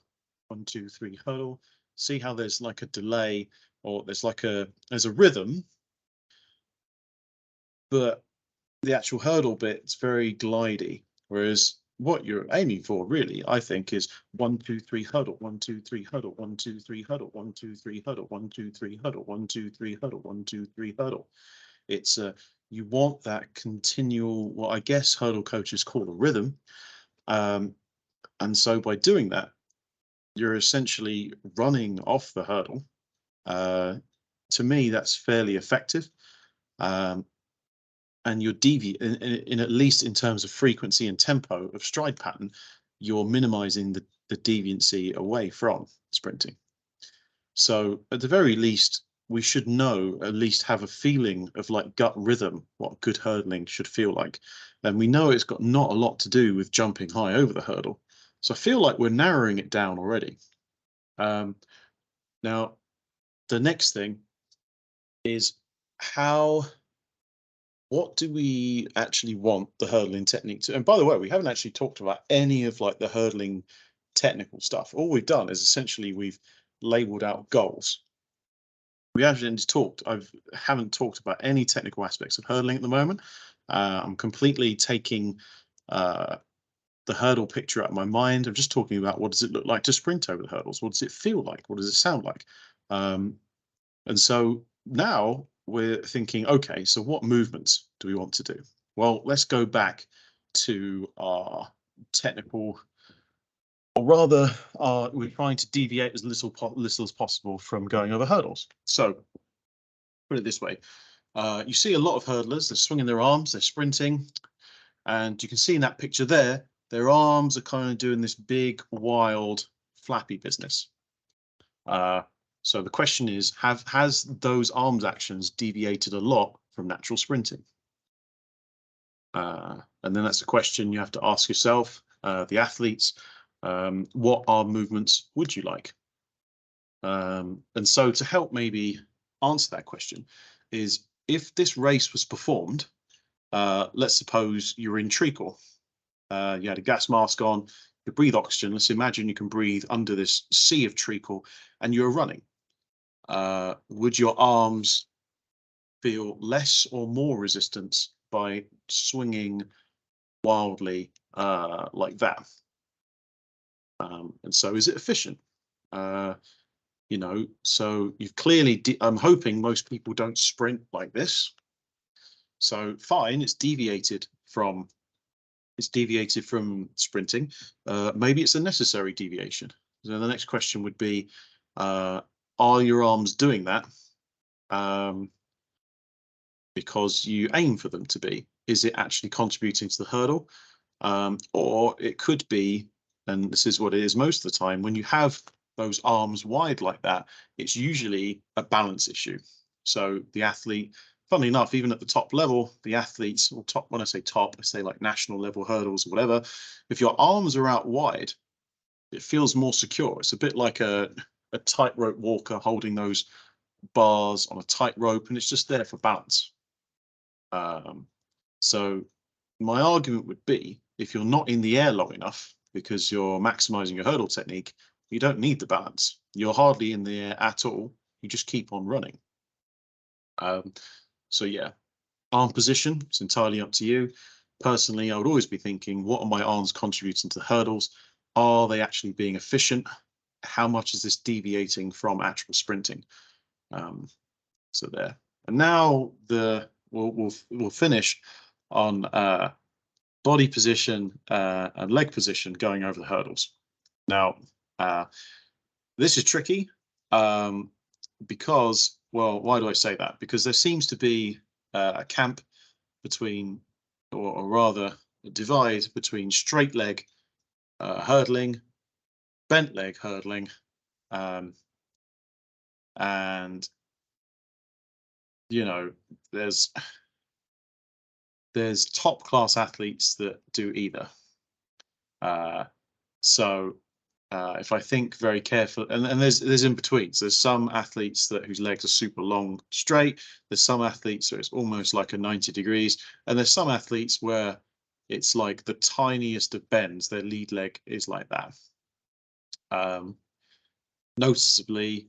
1, 2, 3 hurdle. See how there's like a delay, or there's a rhythm, but the actual hurdle bit's very glidey. Whereas what you're aiming for, really, I think, is 1, 2, 3 hurdle, 1, 2, 3 hurdle, 1, 2, 3 hurdle, 1, 2, 3 hurdle, 1, 2, 3 hurdle, 1, 2, 3 hurdle, 1, 2, 3 hurdle. It's you want that continual, what I guess hurdle coaches call a rhythm, and so by doing that, you're essentially running off the hurdle. To me, that's fairly effective, and you're in at least in terms of frequency and tempo of stride pattern, you're minimizing the deviancy away from sprinting. So at the very least, we should know, at least have a feeling of like gut rhythm, what good hurdling should feel like. And we know it's got not a lot to do with jumping high over the hurdle. So I feel like we're narrowing it down already. Now, the next thing is what do we actually want the hurdling technique to? And by the way, we haven't actually talked about any of like the hurdling technical stuff. All we've done is essentially we've labeled out goals. We haven't talked about any technical aspects of hurdling at the moment. I'm completely taking the hurdle picture out of my mind. I'm just talking about what does it look like to sprint over the hurdles? What does it feel like? What does it sound like? And so now we're thinking, okay, so what movements do we want to do? Well, let's go back to our technical, or rather, we're trying to deviate as little as possible from going over hurdles. So put it this way, you see a lot of hurdlers, they're swinging their arms, they're sprinting, and you can see in that picture there, their arms are kind of doing this big, wild, flappy business. So the question is, has those arms actions deviated a lot from natural sprinting? And then that's a question you have to ask yourself, the athletes, what arm movements would you like? And so to help maybe answer that question is, if this race was performed, let's suppose you're in treacle, you had a gas mask on, you breathe oxygen. Let's imagine you can breathe under this sea of treacle and you're running. Would your arms feel less or more resistance by swinging wildly like that? And so is it efficient? So you've clearly, I'm hoping most people don't sprint like this. So fine, it's deviated from sprinting. Maybe it's a necessary deviation. So the next question would be, are your arms doing that because you aim for them to be? Is it actually contributing to the hurdle? Or it could be, and this is what it is most of the time, when you have those arms wide like that, it's usually a balance issue. So the athlete, funnily enough, even at the top level, the athletes, or top, when I say top, I say like national level hurdles or whatever, if your arms are out wide, it feels more secure. It's a bit like a tightrope walker holding those bars on a tightrope, and it's just there for balance. So my argument would be, if you're not in the air long enough because you're maximizing your hurdle technique, you don't need the balance. You're hardly in the air at all. You just keep on running. So yeah, arm position, it's entirely up to you. Personally, I would always be thinking, what are my arms contributing to the hurdles? Are they actually being efficient? How much is this deviating from actual sprinting? So there. And now we'll finish on body position and leg position going over the hurdles. Now, this is tricky because, well, why do I say that? Because there seems to be a camp between, or rather a divide between straight leg hurdling, bent leg hurdling, and you know, there's top class athletes that do either. Uh, so if I think very carefully, and there's in betweens. There's some athletes that whose legs are super long, straight. There's some athletes where it's almost like a 90 degrees, and there's some athletes where it's like the tiniest of bends. Their lead leg is like that. Noticeably,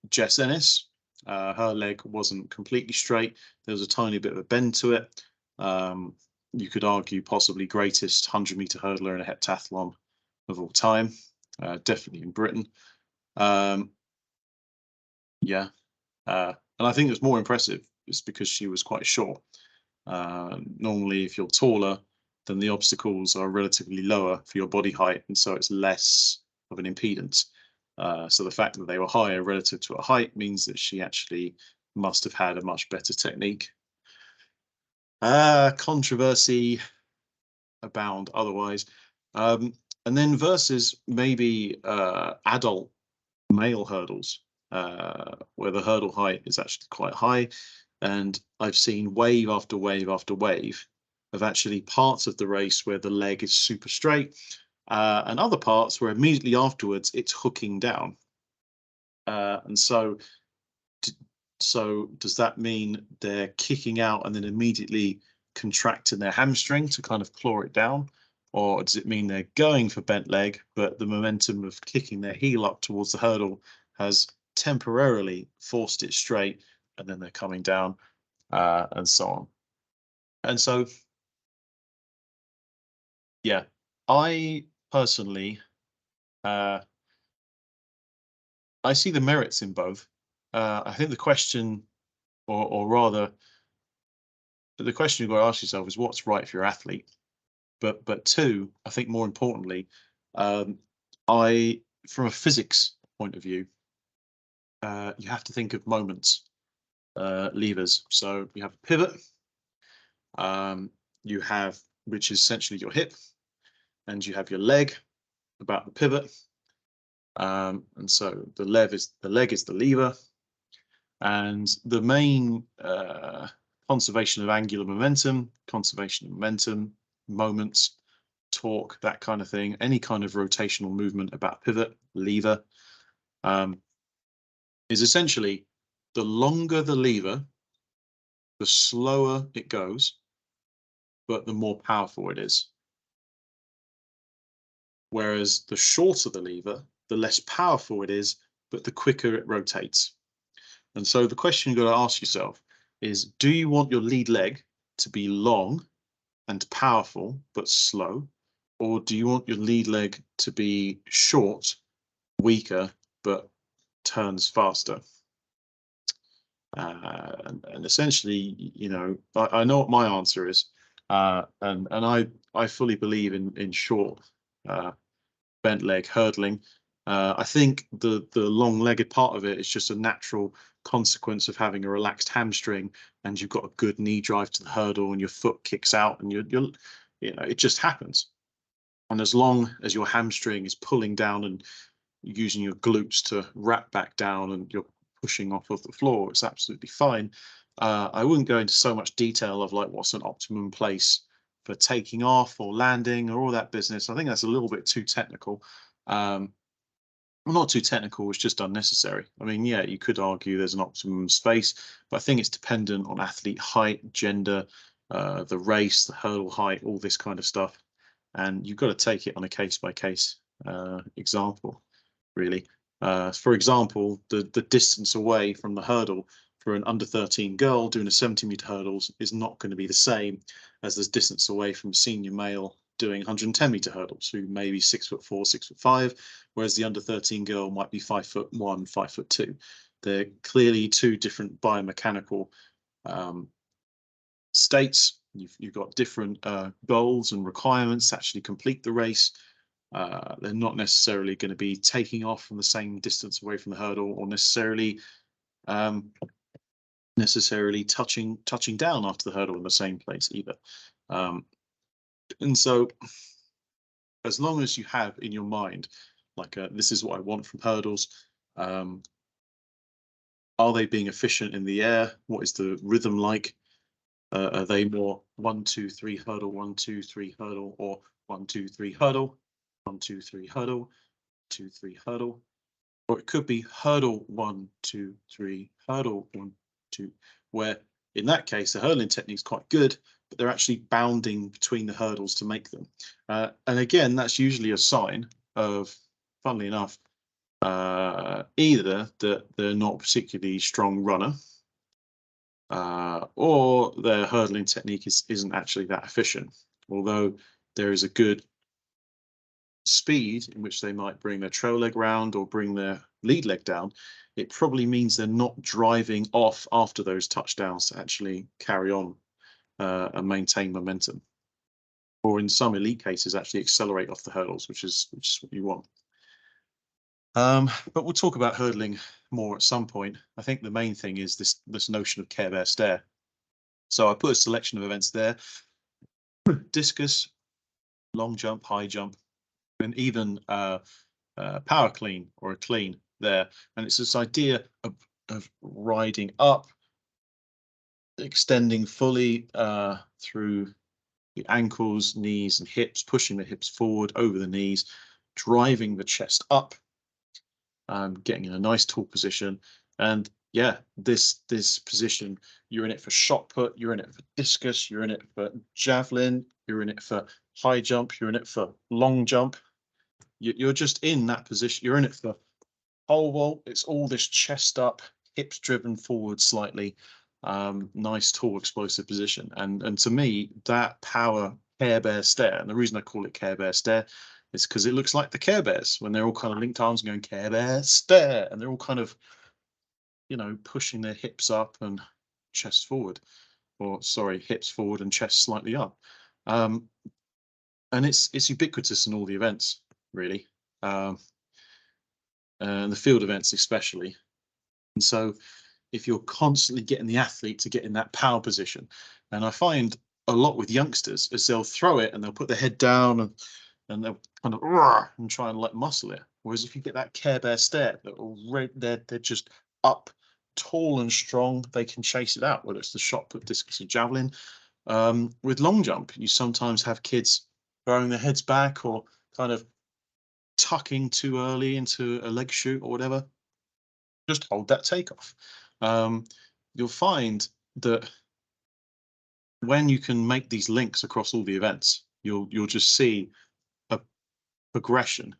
Jess Ennis, her leg wasn't completely straight. There was a tiny bit of a bend to it. You could argue possibly greatest 100-meter hurdler in a heptathlon of all time, definitely in Britain. Yeah, and I think it's more impressive is because she was quite short. Normally, if you're taller, then the obstacles are relatively lower for your body height, and so it's less of an impedance. So the fact that they were higher relative to her height means that she actually must have had a much better technique. Controversy abound otherwise. And then versus maybe adult male hurdles, where the hurdle height is actually quite high. And I've seen wave after wave after wave of actually parts of the race where the leg is super straight, and other parts where immediately afterwards it's hooking down. And so does that mean they're kicking out and then immediately contracting their hamstring to kind of claw it down? Or does it mean they're going for bent leg, but the momentum of kicking their heel up towards the hurdle has temporarily forced it straight, and then they're coming down, and so on. And so, yeah, I personally, I see the merits in both. I think the question, or rather, the question you've got to ask yourself is what's right for your athlete. But two, I think more importantly, I from a physics point of view, you have to think of moments, levers. So you have a pivot, you have which is essentially your hip, and you have your leg about the pivot. And so the leg is the lever, and the main conservation of angular momentum, conservation of momentum, moments, torque, that kind of thing, any kind of rotational movement about pivot, lever, is essentially the longer the lever, the slower it goes, but the more powerful it is. Whereas the shorter the lever, the less powerful it is, but the quicker it rotates. And so the question you've got to ask yourself is, do you want your lead leg to be long and powerful but slow? Or do you want your lead leg to be short, weaker, but turns faster? And essentially, you know, I know what my answer is, and I fully believe in short, bent leg hurdling. I think the long-legged part of it is just a natural consequence of having a relaxed hamstring, and you've got a good knee drive to the hurdle, and your foot kicks out, and you know, it just happens. And as long as your hamstring is pulling down and using your glutes to wrap back down, and you're pushing off of the floor, it's absolutely fine. I wouldn't go into so much detail of like what's an optimum place for taking off or landing or all that business. I think that's a little bit too technical. Well, not too technical, it's just unnecessary. I mean, yeah, you could argue there's an optimum space, but I think it's dependent on athlete height, gender, the race, the hurdle height, all this kind of stuff. And you've got to take it on a case-by-case example, really. For example, the distance away from the hurdle for an under 13 girl doing a 70-meter hurdles is not going to be the same as the distance away from a senior male doing 110-meter hurdles, who may be 6'4", 6'5", whereas the under 13 girl might be 5'1", 5'2". They're clearly two different biomechanical states. You've got different goals and requirements to actually complete the race. They're not necessarily going to be taking off from the same distance away from the hurdle, or necessarily touching down after the hurdle in the same place either. And so as long as you have in your mind like this is what I want from hurdles. Um, are they being efficient in the air? What is the rhythm like? Are they more 1, 2, 3 hurdle, 1, 2, 3 hurdle, or 1, 2, 3 hurdle, 1, 2, 3 hurdle, 2, 3 hurdle? Or it could be hurdle 1, 2, 3 hurdle 1, 2, where in that case the hurdling technique is quite good, but they're actually bounding between the hurdles to make them. And again, that's usually a sign of, funnily enough, either that they're not a particularly strong runner, or their hurdling technique isn't actually that efficient. Although there is a good speed in which they might bring their trail leg round or bring their lead leg down, it probably means they're not driving off after those touchdowns to actually carry on and maintain momentum. Or in some elite cases, actually accelerate off the hurdles, which is what you want. But we'll talk about hurdling more at some point. I think the main thing is this notion of Care Bear Stare. So I put a selection of events there: discus, long jump, high jump, and even power clean or a clean there. And it's this idea of riding up, extending fully through the ankles, knees, and hips, pushing the hips forward over the knees, driving the chest up, getting in a nice tall position. And yeah, this position, you're in it for shot put, you're in it for discus, you're in it for javelin, you're in it for high jump, you're in it for long jump. You're just in that position. You're in it for pole vault. It's all this chest up, hips driven forward slightly, nice tall explosive position. And to me, that power Care Bear Stare, and the reason I call it Care Bear Stare is because it looks like the Care Bears when they're all kind of linked arms and going Care Bear Stare, and they're all kind of, pushing their hips up and chest forward, or sorry, hips forward and chest slightly up. And it's ubiquitous in all the events, really, and the field events especially. And so if you're constantly getting the athlete to get in that power position, and I find a lot with youngsters is they'll throw it and they'll put their head down and they'll kind of and try and like muscle it. Whereas if you get that Care Bear Stare, they're just up, tall and strong. They can chase it out, whether it's the shot put, discus, or javelin. With long jump, you sometimes have kids throwing their heads back or kind of tucking too early into a leg shoot or whatever. Just hold that takeoff. You'll find that when you can make these links across all the events, you'll just see a progression.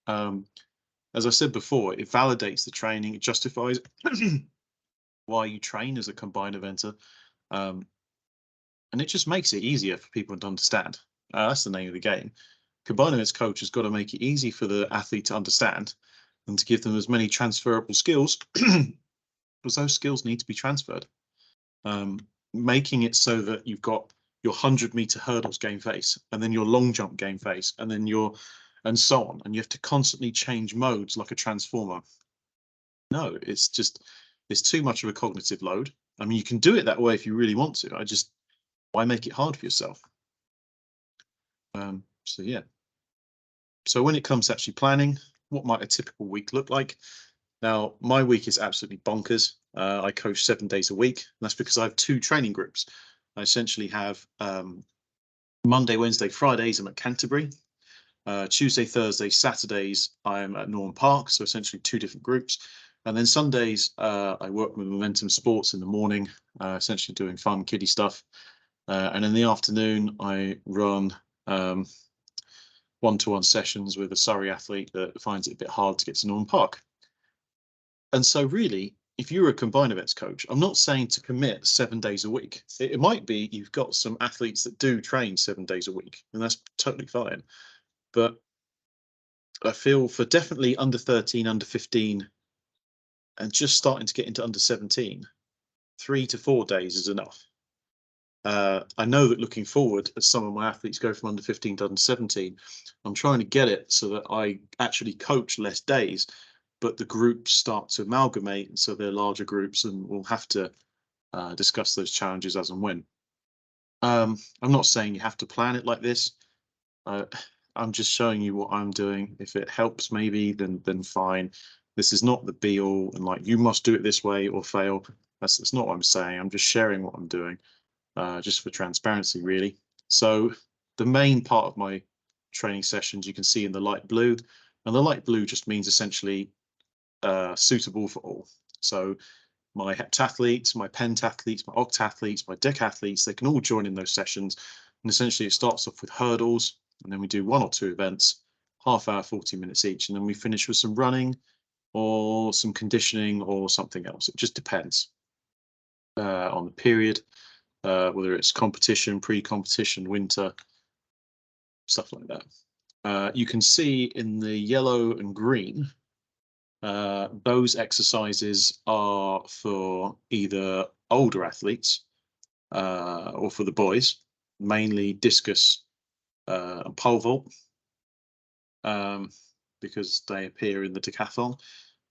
As I said before, it validates the training, it justifies why you train as a combined eventer, and it just makes it easier for people to understand. That's the name of the game. Combined events coach has got to make it easy for the athlete to understand and to give them as many transferable skills, because those skills need to be transferred. Making it so that you've got your 100-meter hurdles game face, and then your long jump game face, and then and so on, and you have to constantly change modes like a transformer. No, it's too much of a cognitive load. I mean, you can do it that way if you really want to. Why make it hard for yourself? So yeah. So when it comes to actually planning, what might a typical week look like? Now, my week is absolutely bonkers. I coach 7 days a week. And that's because I have 2 training groups. I essentially have Monday, Wednesday, Fridays, I'm at Canterbury. Tuesday, Thursday, Saturdays, I'm at Norton Park. So essentially 2 different groups. And then Sundays, I work with Momentum Sports in the morning, essentially doing fun, kiddie stuff. And in the afternoon, I run one-to-one sessions with a Surrey athlete that finds it a bit hard to get to Norton Park. And so really, if you're a combined events coach, I'm not saying to commit 7 days a week. It might be you've got some athletes that do train 7 days a week, and that's totally fine. But I feel for definitely under 13, under 15, and just starting to get into under 17, 3 to 4 days is enough. I know that looking forward, as some of my athletes go from under 15 to under 17, I'm trying to get it so that I actually coach less days, but the groups start to amalgamate, and so they're larger groups, and we'll have to discuss those challenges as and when. I'm not saying you have to plan it like this. I'm just showing you what I'm doing. If it helps, maybe then fine. This is not the be all, and like you must do it this way or fail. That's not what I'm saying. I'm just sharing what I'm doing, just for transparency, really. So the main part of my training sessions you can see in the light blue, and the light blue just means essentially suitable for all. So my heptathletes, my pentathletes, my octathletes, my decathletes, they can all join in those sessions. And essentially it starts off with hurdles, and then we do 1 or 2 events, half hour, 40 minutes each, and then we finish with some running or some conditioning or something else. It just depends on the period, whether it's competition, pre-competition, winter, stuff like that. You can see in the yellow and green, those exercises are for either older athletes or for the boys, mainly discus and pole vault, because they appear in the decathlon.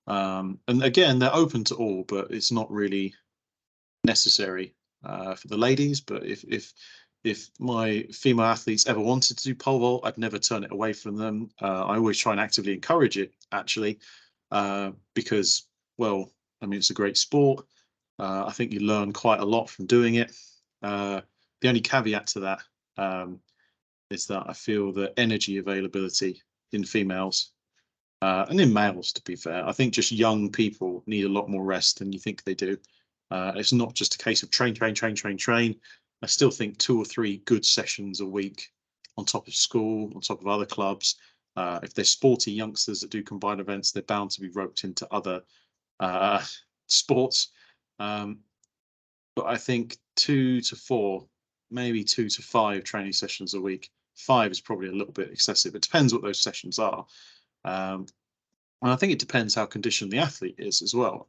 And again, they're open to all, but it's not really necessary for the ladies. But if my female athletes ever wanted to do pole vault, I'd never turn it away from them. I always try and actively encourage it, actually, because, well, I mean, it's a great sport. I think you learn quite a lot from doing it. The only caveat to that is that I feel the energy availability in females and in males, to be fair, I think just young people need a lot more rest than you think they do. It's not just a case of train, train, train, train, train. I still think 2 or 3 good sessions a week on top of school, on top of other clubs. If they're sporty youngsters that do combined events, they're bound to be roped into other sports. But I think 2 to 4, maybe 2 to 5 training sessions a week. 5 is probably a little bit excessive. It depends what those sessions are. And I think it depends how conditioned the athlete is as well.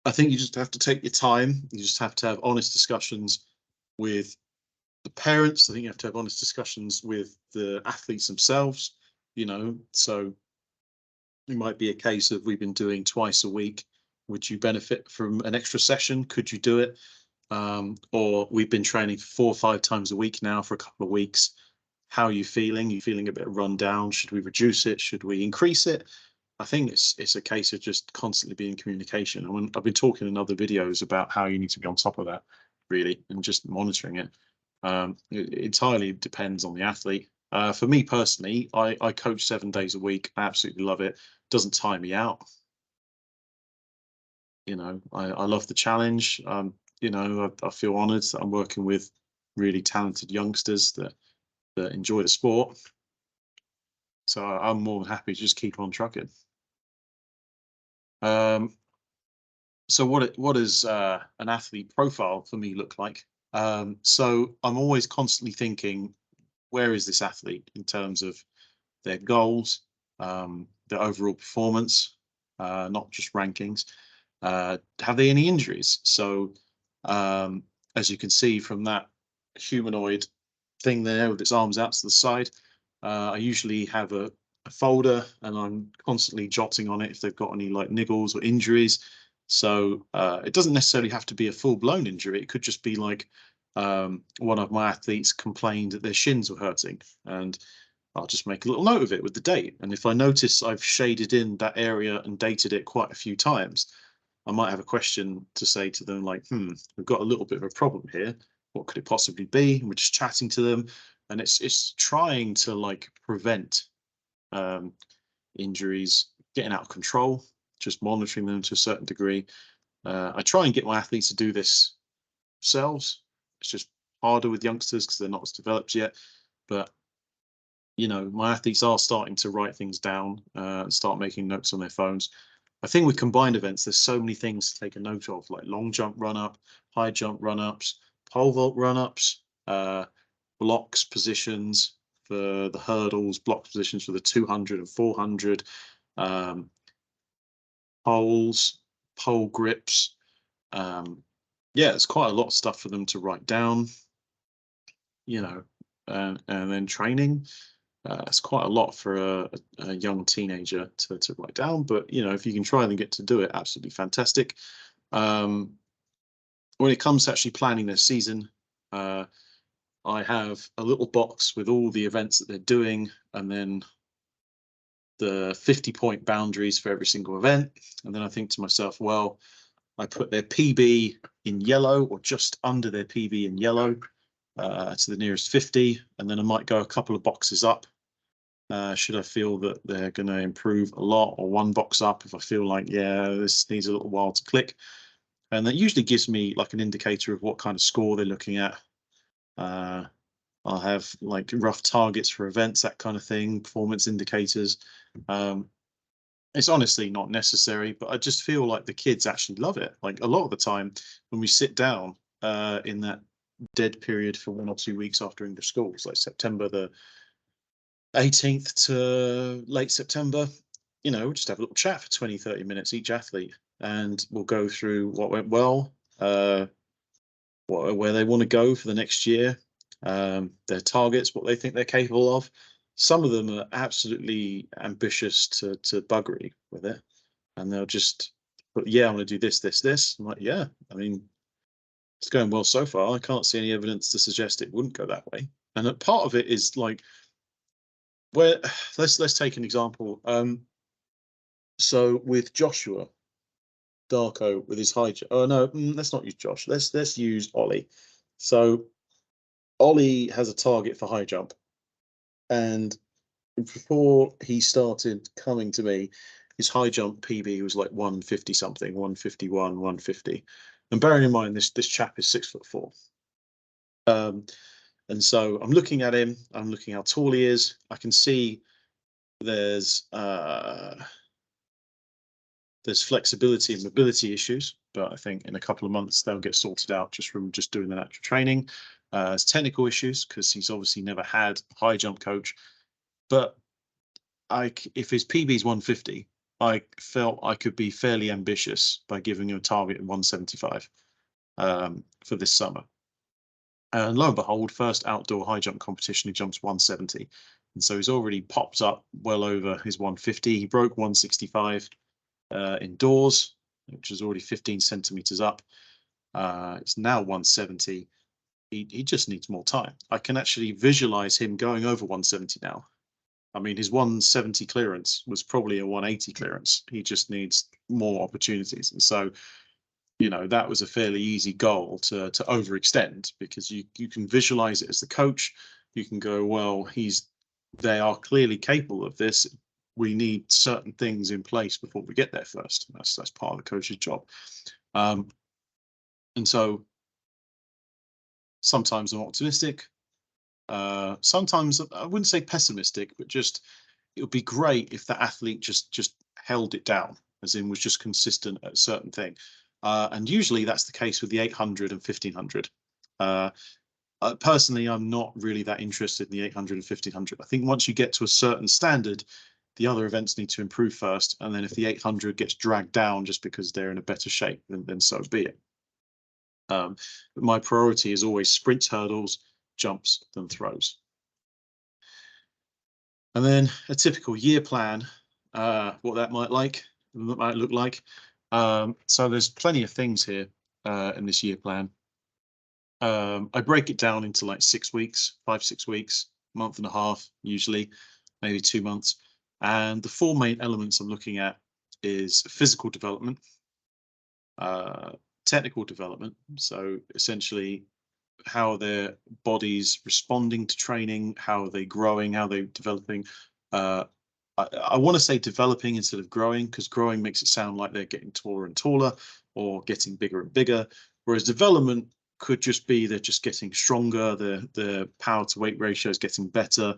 I think you just have to take your time. You just have to have honest discussions with the parents. I think you have to have honest discussions with the athletes themselves, so it might be a case of we've been doing twice a week. Would you benefit from an extra session? Could you do it? Or we've been training 4 or 5 times a week now for a couple of weeks. How are you feeling? Are you feeling a bit run down? Should we reduce it? Should we increase it? I think it's a case of just constantly being in communication. And I've been talking in other videos about how you need to be on top of that, really, and just monitoring it. It entirely depends on the athlete. For me personally, I coach 7 days a week. I absolutely love it. Doesn't tire me out. I love the challenge. I feel honoured that I'm working with really talented youngsters that enjoy the sport. So I'm more than happy to just keep on trucking. So what does an athlete profile for me look like? So I'm always constantly thinking, where is this athlete in terms of their goals, their overall performance, not just rankings. Have they any injuries? So as you can see from that humanoid thing there with its arms out to the side, I usually have a folder, and I'm constantly jotting on it if they've got any like niggles or injuries. So it doesn't necessarily have to be a full-blown injury. It could just be like one of my athletes complained that their shins were hurting, and I'll just make a little note of it with the date. And if I notice I've shaded in that area and dated it quite a few times, I might have a question to say to them like, we've got a little bit of a problem here. What could it possibly be? And we're just chatting to them, and it's trying to like prevent injuries getting out of control, just monitoring them to a certain degree. I try and get my athletes to do this themselves. It's just harder with youngsters because they're not as developed yet. But my athletes are starting to write things down and start making notes on their phones. I think with combined events, there's so many things to take a note of, like long jump run up, high jump run ups, pole vault run ups, blocks positions for the hurdles, block positions for the 200 and 400, poles, pole grips. Yeah, it's quite a lot of stuff for them to write down, and then training. It's quite a lot for a young teenager to write down, but if you can try and get to do it, absolutely fantastic. When it comes to actually planning their season, I have a little box with all the events that they're doing, and then the 50-point boundaries for every single event. And then I think to myself, well, I put their PB in yellow or just under their PB in yellow to the nearest 50, and then I might go a couple of boxes up. Should I feel that they're going to improve a lot, or one box up if I feel like, yeah, this needs a little while to click. And that usually gives me like an indicator of what kind of score they're looking at. I'll have like rough targets for events, that kind of thing, performance indicators. It's honestly not necessary, but I just feel like the kids actually love it. Like a lot of the time when we sit down in that dead period for 1 or 2 weeks after English schools, like September the 18th to late September, we'll just have a little chat for 20, 30 minutes, each athlete, and we'll go through what went well, where they want to go for the next year, their targets, what they think they're capable of. Some of them are absolutely ambitious to buggery with it, and they'll just put, yeah, I want to do this, this, this. I'm like, yeah, I mean, it's going well so far. I can't see any evidence to suggest it wouldn't go that way. And a part of it is like, where let's take an example. So with Joshua Darko with his high jump. Oh no, let's not use Josh. Let's use Ollie. So Ollie has a target for high jump, and before he started coming to me, his high jump PB was like 150 something, 151, 150. And bearing in mind this chap is 6'4". And so I'm looking at him, I'm looking how tall he is. I can see there's flexibility and mobility issues, but I think in a couple of months they'll get sorted out just from just doing the natural training. There's technical issues because he's obviously never had a high jump coach. But if his PB is 150, I felt I could be fairly ambitious by giving him a target of 175 for this summer. And lo and behold, first outdoor high jump competition, he jumps 170. And so he's already popped up well over his 150. He broke 165 indoors, which is already 15 centimeters up. It's now 170. He just needs more time. I can actually visualize him going over 170 now. I mean, his 170 clearance was probably a 180 clearance. He just needs more opportunities. And so, that was a fairly easy goal to overextend, because you can visualize it as the coach. You can go, well, they are clearly capable of this. We need certain things in place before we get there first. That's part of the coach's job. And so sometimes I'm optimistic. Sometimes I wouldn't say pessimistic, but just it would be great if the athlete just held it down, as in was just consistent at a certain thing. And usually that's the case with the 800 and 1500. Personally, I'm not really that interested in the 800 and 1500. I think once you get to a certain standard, the other events need to improve first. And then if the 800 gets dragged down just because they're in a better shape, then so be it. But my priority is always sprints, hurdles, jumps, then throws. And then a typical year plan, what that might look like. So there's plenty of things here in this year plan. I break it down into like 6 weeks, 5-6 weeks, month and a half, usually, maybe 2 months. And the 4 main elements I'm looking at is physical development, technical development. So essentially, how are their bodies responding to training? How are they growing? How are they developing? I want to say developing instead of growing, because growing makes it sound like they're getting taller and taller or getting bigger and bigger. Whereas development could just be they're just getting stronger, the power to weight ratio is getting better,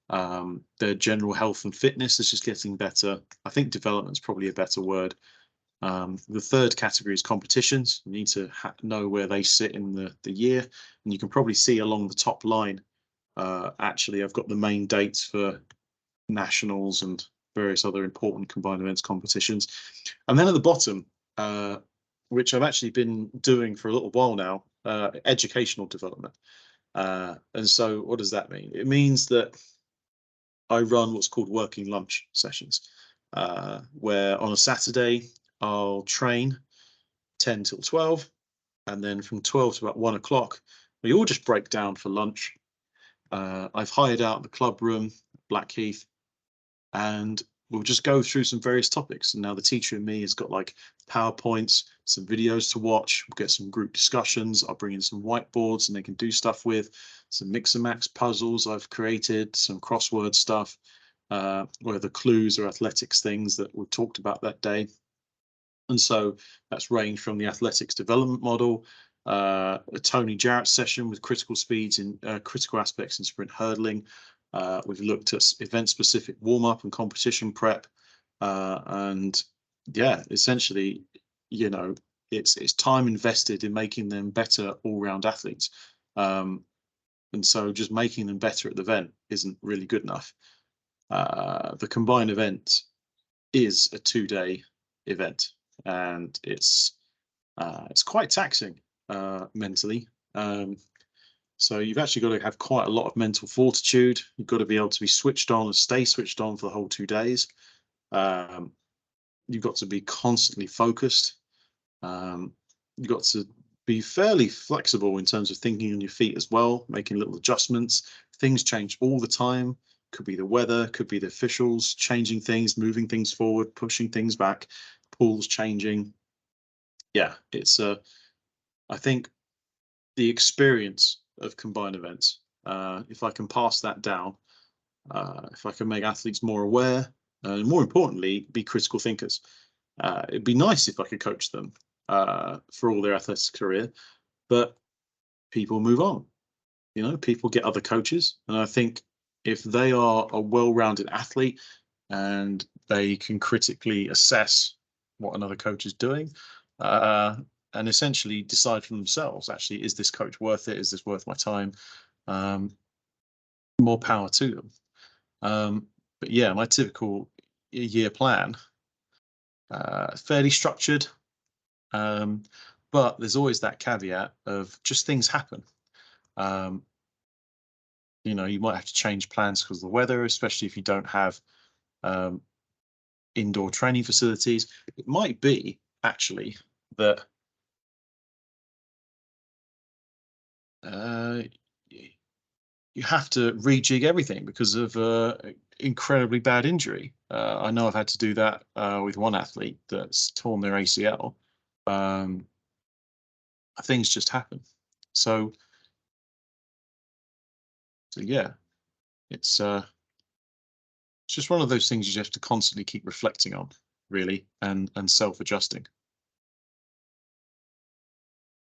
their general health and fitness is just getting better. I think development is probably a better word. The third category is competitions. You need to know where they sit in the year, and you can probably see along the top line. Actually, I've got the main dates for nationals and various other important combined events competitions, and then at the bottom, which I've actually been doing for a little while now, educational development. And so, what does that mean? It means that I run what's called working lunch sessions, where on a Saturday I'll train 10 till 12, and then from 12 to about 1 o'clock, We all just break down for lunch. I've hired out the club room, Blackheath, and we'll just go through some various topics. And now the teacher and me has got like PowerPoints, some videos to watch. We'll get some group discussions. I'll bring in some whiteboards and they can do stuff with some mix and match puzzles I've created, some crossword stuff, where the clues are athletics things that we've talked about that day. And so that's ranged from the athletics development model, a Tony Jarrett session with critical speeds in critical aspects in sprint hurdling. We've looked at event-specific warm-up and competition prep, and yeah, essentially, you know, it's time invested in making them better all-round athletes. And so just making them better at the event isn't really good enough. The combined event is a 2-day event, and it's quite taxing mentally. So you've actually got to have quite a lot of mental fortitude. You've got to be able to be switched on and stay switched on for the whole 2 days. You've got to be constantly focused. You've got to be fairly flexible in terms of thinking on your feet as well, making little adjustments. Things change all the time. Could be the weather, could be the officials changing things, moving things forward, pushing things back, pools changing. Yeah, it's I think the experience of combined events, if I can pass that down, if I can make athletes more aware, and more importantly, be critical thinkers. It'd be nice if I could coach them for all their athletics career, but people move on. You know, people get other coaches, and I think if they are a well-rounded athlete and they can critically assess what another coach is doing, and essentially decide for themselves, actually, is this coach worth it? Is this worth my time? More power to them. But yeah, my typical year plan, fairly structured, but there's always that caveat of just things happen. You know, you might have to change plans because of the weather, especially if you don't have indoor training facilities. It might be actually that you have to rejig everything because of incredibly bad injury. I know I've had to do that with one athlete that's torn their ACL. Things just happen. So yeah, it's just one of those things you have to constantly keep reflecting on, really, and self-adjusting.